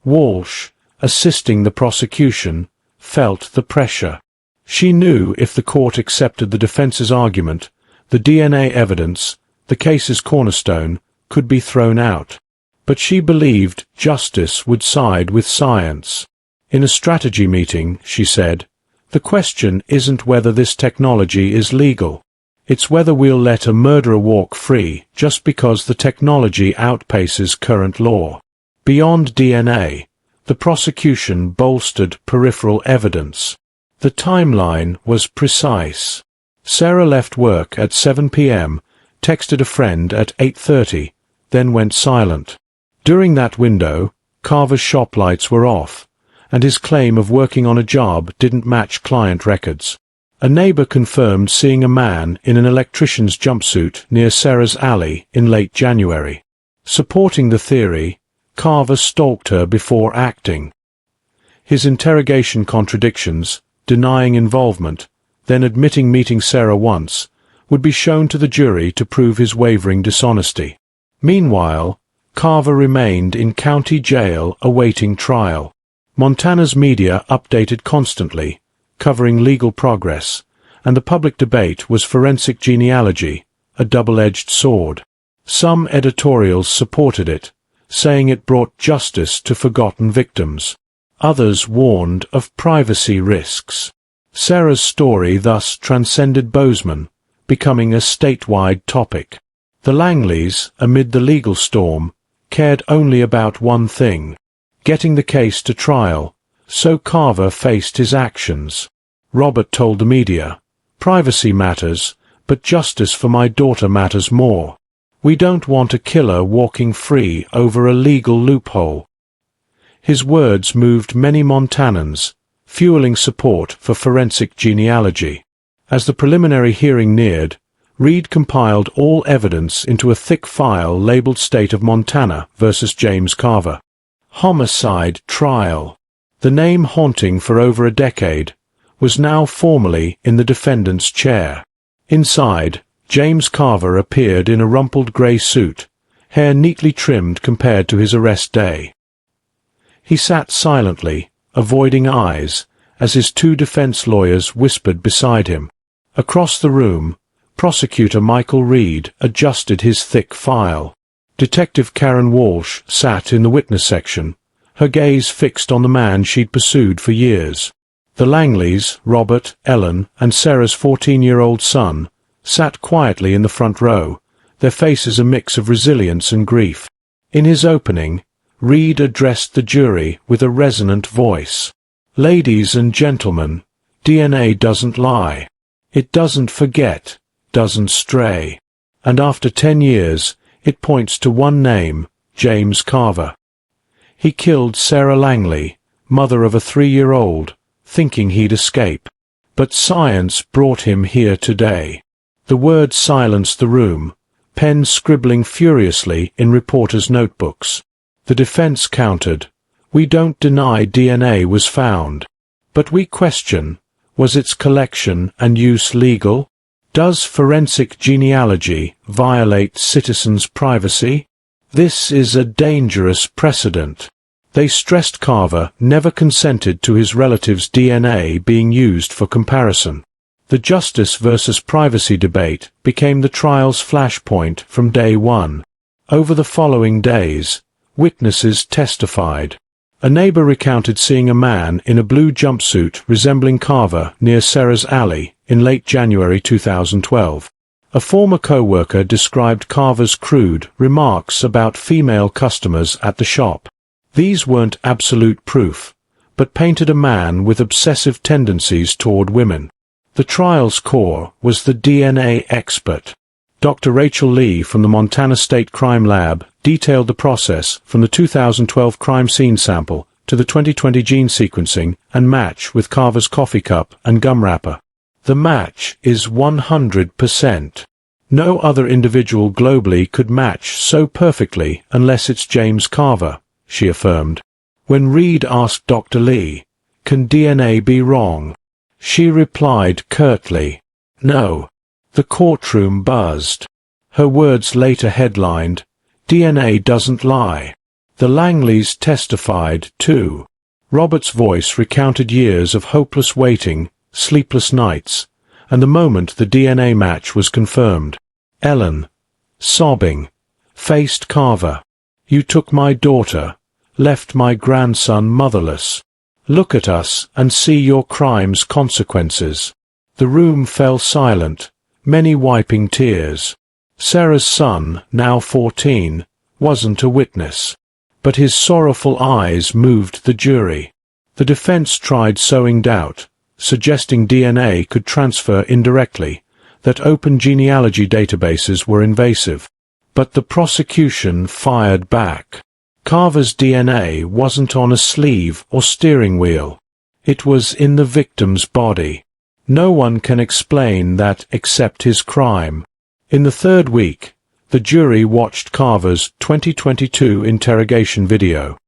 Walsh, assisting the prosecution, felt the pressure. She knew if the court accepted the defense's argument, the DNA evidence, the case's cornerstone, could be thrown out. But she believed justice would side with science. In a strategy meeting, she said, "The question isn't whether this technology is legal. It's whether we'll let a murderer walk free just because the technology outpaces current law." Beyond DNA, the prosecution bolstered peripheral evidence. The timeline was precise. Sarah left work at 7 p.m., texted a friend at 8:30, then went silent. During that window, Carver's shop lights were off, and his claim of working on a job didn't match client records. A neighbor confirmed seeing a man in an electrician's jumpsuit near Sarah's alley in late January. Supporting the theory, Carver stalked her before acting. His interrogation contradictions, denying involvement, then admitting meeting Sarah once, would be shown to the jury to prove his wavering dishonesty. Meanwhile, Carver remained in county jail awaiting trial. Montana's media updated constantly, covering legal progress, and the public debate was forensic genealogy, a double-edged sword. Some editorials supported it, saying it brought justice to forgotten victims. Others warned of privacy risks. Sarah's story thus transcended Bozeman, becoming a statewide topic. The Langleys, amid the legal storm, cared only about one thing: getting the case to trial, so Carver faced his actions. Robert told the media, "Privacy matters, but justice for my daughter matters more. We don't want a killer walking free over a legal loophole." His words moved many Montanans, fueling support for forensic genealogy. As the preliminary hearing neared, Reed compiled all evidence into a thick file labeled State of Montana versus James Carver. Homicide trial. The name haunting for over a decade was now formally in the defendant's chair. Inside, James Carver appeared in a rumpled grey suit, hair neatly trimmed compared to his arrest day. He sat silently, avoiding eyes, as his two defense lawyers whispered beside him. Across the room, Prosecutor Michael Reed adjusted his thick file. Detective Karen Walsh sat in the witness section, her gaze fixed on the man she'd pursued for years. The Langleys, Robert, Ellen, and Sarah's 14-year-old son, sat quietly in the front row, their faces a mix of resilience and grief. In his opening, Reed addressed the jury with a resonant voice. "Ladies and gentlemen, DNA doesn't lie. It doesn't forget, doesn't stray. And after 10 years, it points to one name, James Carver. He killed Sarah Langley, mother of a 3-year-old, thinking he'd escape. But science brought him here today." The words silenced the room, pen scribbling furiously in reporters' notebooks. The defense countered, "We don't deny DNA was found. But we question, was its collection and use legal? Does forensic genealogy violate citizens' privacy? This is a dangerous precedent." They stressed Carver never consented to his relatives' DNA being used for comparison. The justice versus privacy debate became the trial's flashpoint from day one. Over the following days, witnesses testified. A neighbor recounted seeing a man in a blue jumpsuit resembling Carver near Sarah's alley in late January 2012. A former co-worker described Carver's crude remarks about female customers at the shop. These weren't absolute proof, but painted a man with obsessive tendencies toward women. The trial's core was the DNA expert. Dr. Rachel Lee from the Montana State Crime Lab detailed the process from the 2012 crime scene sample to the 2020 gene sequencing and match with Carver's coffee cup and gum wrapper. The match is 100%. No other individual globally could match so perfectly unless it's James Carver, she affirmed. When Reed asked Dr. Lee, "Can DNA be wrong?" she replied curtly, "No." The courtroom buzzed. Her words later headlined, "DNA doesn't lie." The Langleys testified, too. Robert's voice recounted years of hopeless waiting, sleepless nights, and the moment the DNA match was confirmed. Ellen, sobbing, faced Carver. "You took my daughter, left my grandson motherless. Look at us and see your crime's consequences." The room fell silent, many wiping tears. Sarah's son, now 14, wasn't a witness, but his sorrowful eyes moved the jury. The defense tried sowing doubt, suggesting DNA could transfer indirectly, that open genealogy databases were invasive. But the prosecution fired back. Carver's DNA wasn't on a sleeve or steering wheel. It was in the victim's body. No one can explain that except his crime. In the third week, the jury watched Carver's 2022 interrogation video.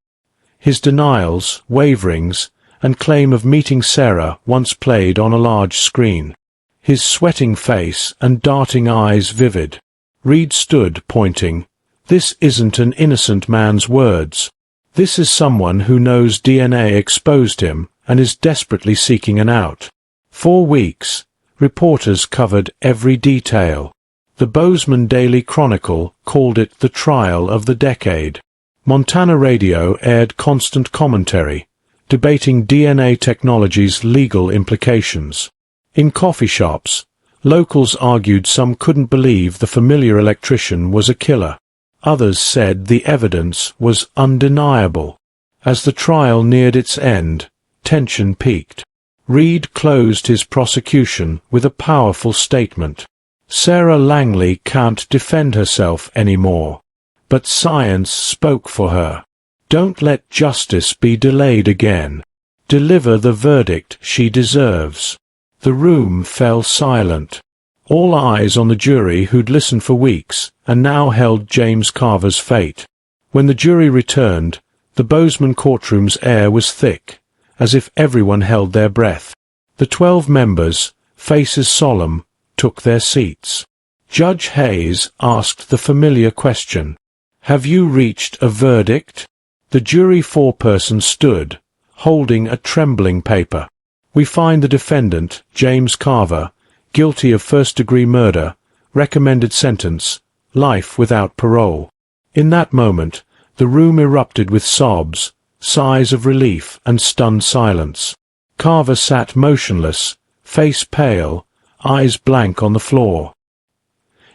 His denials, waverings, and claim of meeting Sarah once played on a large screen. His sweating face and darting eyes vivid. Reed stood, pointing, This isn't an innocent man's words. This is someone who knows DNA exposed him and is desperately seeking an out. 4 weeks, reporters covered every detail. The Bozeman Daily Chronicle called it the trial of the decade. Montana radio aired constant commentary, debating DNA technology's legal implications. In coffee shops, locals argued some couldn't believe the familiar electrician was a killer. Others said the evidence was undeniable. As the trial neared its end, tension peaked. Reed closed his prosecution with a powerful statement. Sarah Langley can't defend herself anymore. But science spoke for her. Don't let justice be delayed again. Deliver the verdict she deserves. The room fell silent. All eyes on the jury who'd listened for weeks and now held James Carver's fate. When the jury returned, the Bozeman courtroom's air was thick, as if everyone held their breath. The 12 members, faces solemn, took their seats. Judge Hayes asked the familiar question, "Have you reached a verdict?" The jury foreperson stood, holding a trembling paper. "We find the defendant, James Carver, guilty of first-degree murder, recommended sentence, life without parole." In that moment, the room erupted with sobs, sighs of relief and stunned silence. Carver sat motionless, face pale, eyes blank on the floor.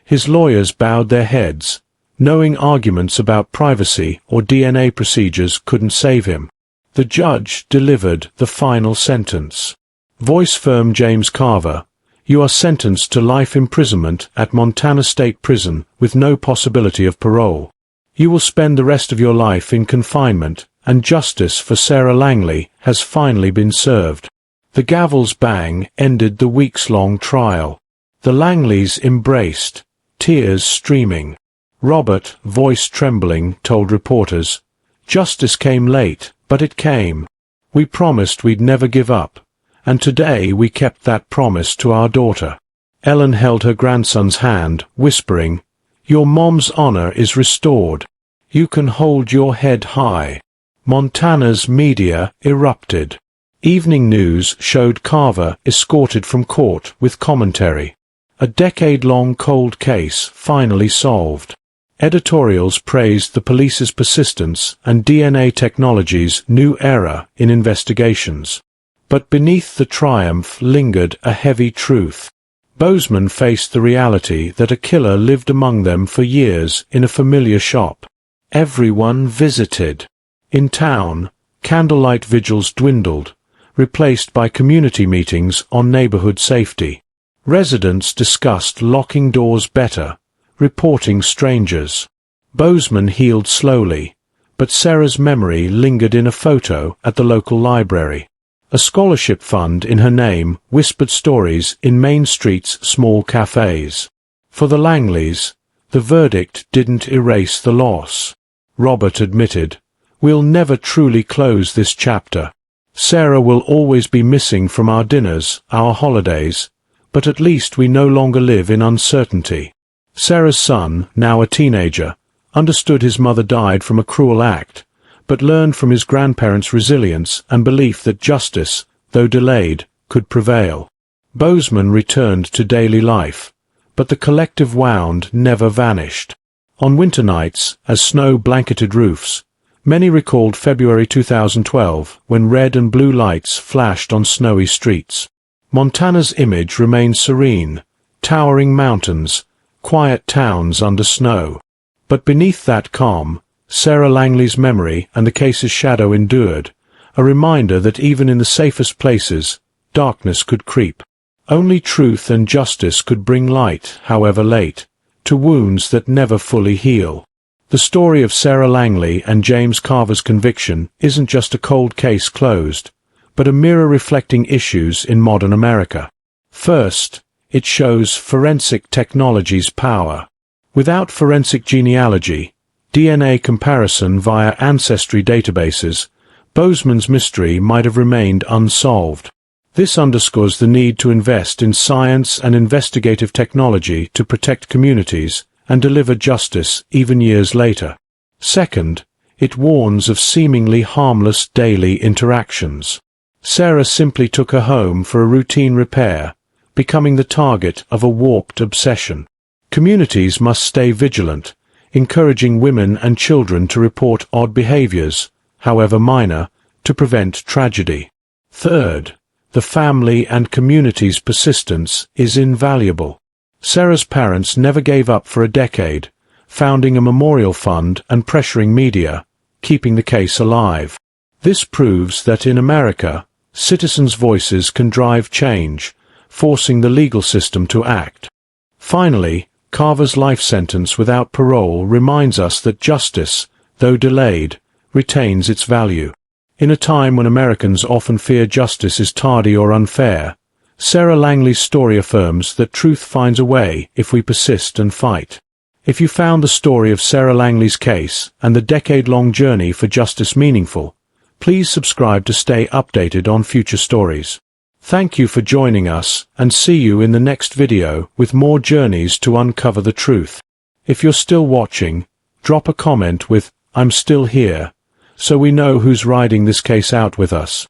His lawyers bowed their heads, knowing arguments about privacy or DNA procedures couldn't save him. The judge delivered the final sentence. Voice-firm James Carver, you are sentenced to life imprisonment at Montana State Prison with no possibility of parole. You will spend the rest of your life in confinement, and justice for Sarah Langley has finally been served. The gavel's bang ended the weeks-long trial. The Langleys embraced, tears streaming. Robert, voice trembling, told reporters, "Justice came late, but it came. We promised we'd never give up, and today we kept that promise to our daughter." Ellen held her grandson's hand, whispering, "Your mom's honor is restored. You can hold your head high." Montana's media erupted. Evening news showed Carver escorted from court with commentary. A decade-long cold case finally solved. Editorials praised the police's persistence and DNA technology's new era in investigations. But beneath the triumph lingered a heavy truth. Bozeman faced the reality that a killer lived among them for years in a familiar shop. Everyone visited. In town, candlelight vigils dwindled, replaced by community meetings on neighborhood safety. Residents discussed locking doors better, reporting strangers. Bozeman healed slowly, but Sarah's memory lingered in a photo at the local library. A scholarship fund in her name whispered stories in Main Street's small cafes. For the Langleys, the verdict didn't erase the loss. Robert admitted, "We'll never truly close this chapter. Sarah will always be missing from our dinners, our holidays, but at least we no longer live in uncertainty." Sarah's son, now a teenager, understood his mother died from a cruel act, but learned from his grandparents' resilience and belief that justice, though delayed, could prevail. Bozeman returned to daily life, but the collective wound never vanished. On winter nights, as snow blanketed roofs, many recalled February 2012, when red and blue lights flashed on snowy streets. Montana's image remained serene, towering mountains, quiet towns under snow. But beneath that calm, Sarah Langley's memory and the case's shadow endured, a reminder that even in the safest places, darkness could creep. Only truth and justice could bring light, however late, to wounds that never fully heal. The story of Sarah Langley and James Carver's conviction isn't just a cold case closed, but a mirror reflecting issues in modern America. First, it shows forensic technology's power. Without forensic genealogy, DNA comparison via ancestry databases, Bozeman's mystery might have remained unsolved. This underscores the need to invest in science and investigative technology to protect communities and deliver justice even years later. Second, it warns of seemingly harmless daily interactions. Sarah simply took her home for a routine repair, becoming the target of a warped obsession. Communities must stay vigilant, encouraging women and children to report odd behaviors, however minor, to prevent tragedy. Third, the family and community's persistence is invaluable. Sarah's parents never gave up for a decade, founding a memorial fund and pressuring media, keeping the case alive. This proves that in America, citizens' voices can drive change, forcing the legal system to act. Finally, Carver's life sentence without parole reminds us that justice, though delayed, retains its value. In a time when Americans often fear justice is tardy or unfair, Sarah Langley's story affirms that truth finds a way if we persist and fight. If you found the story of Sarah Langley's case and the decade-long journey for justice meaningful, please subscribe to stay updated on future stories. Thank you for joining us, and see you in the next video with more journeys to uncover the truth. If you're still watching, drop a comment with "I'm still here," so we know who's riding this case out with us.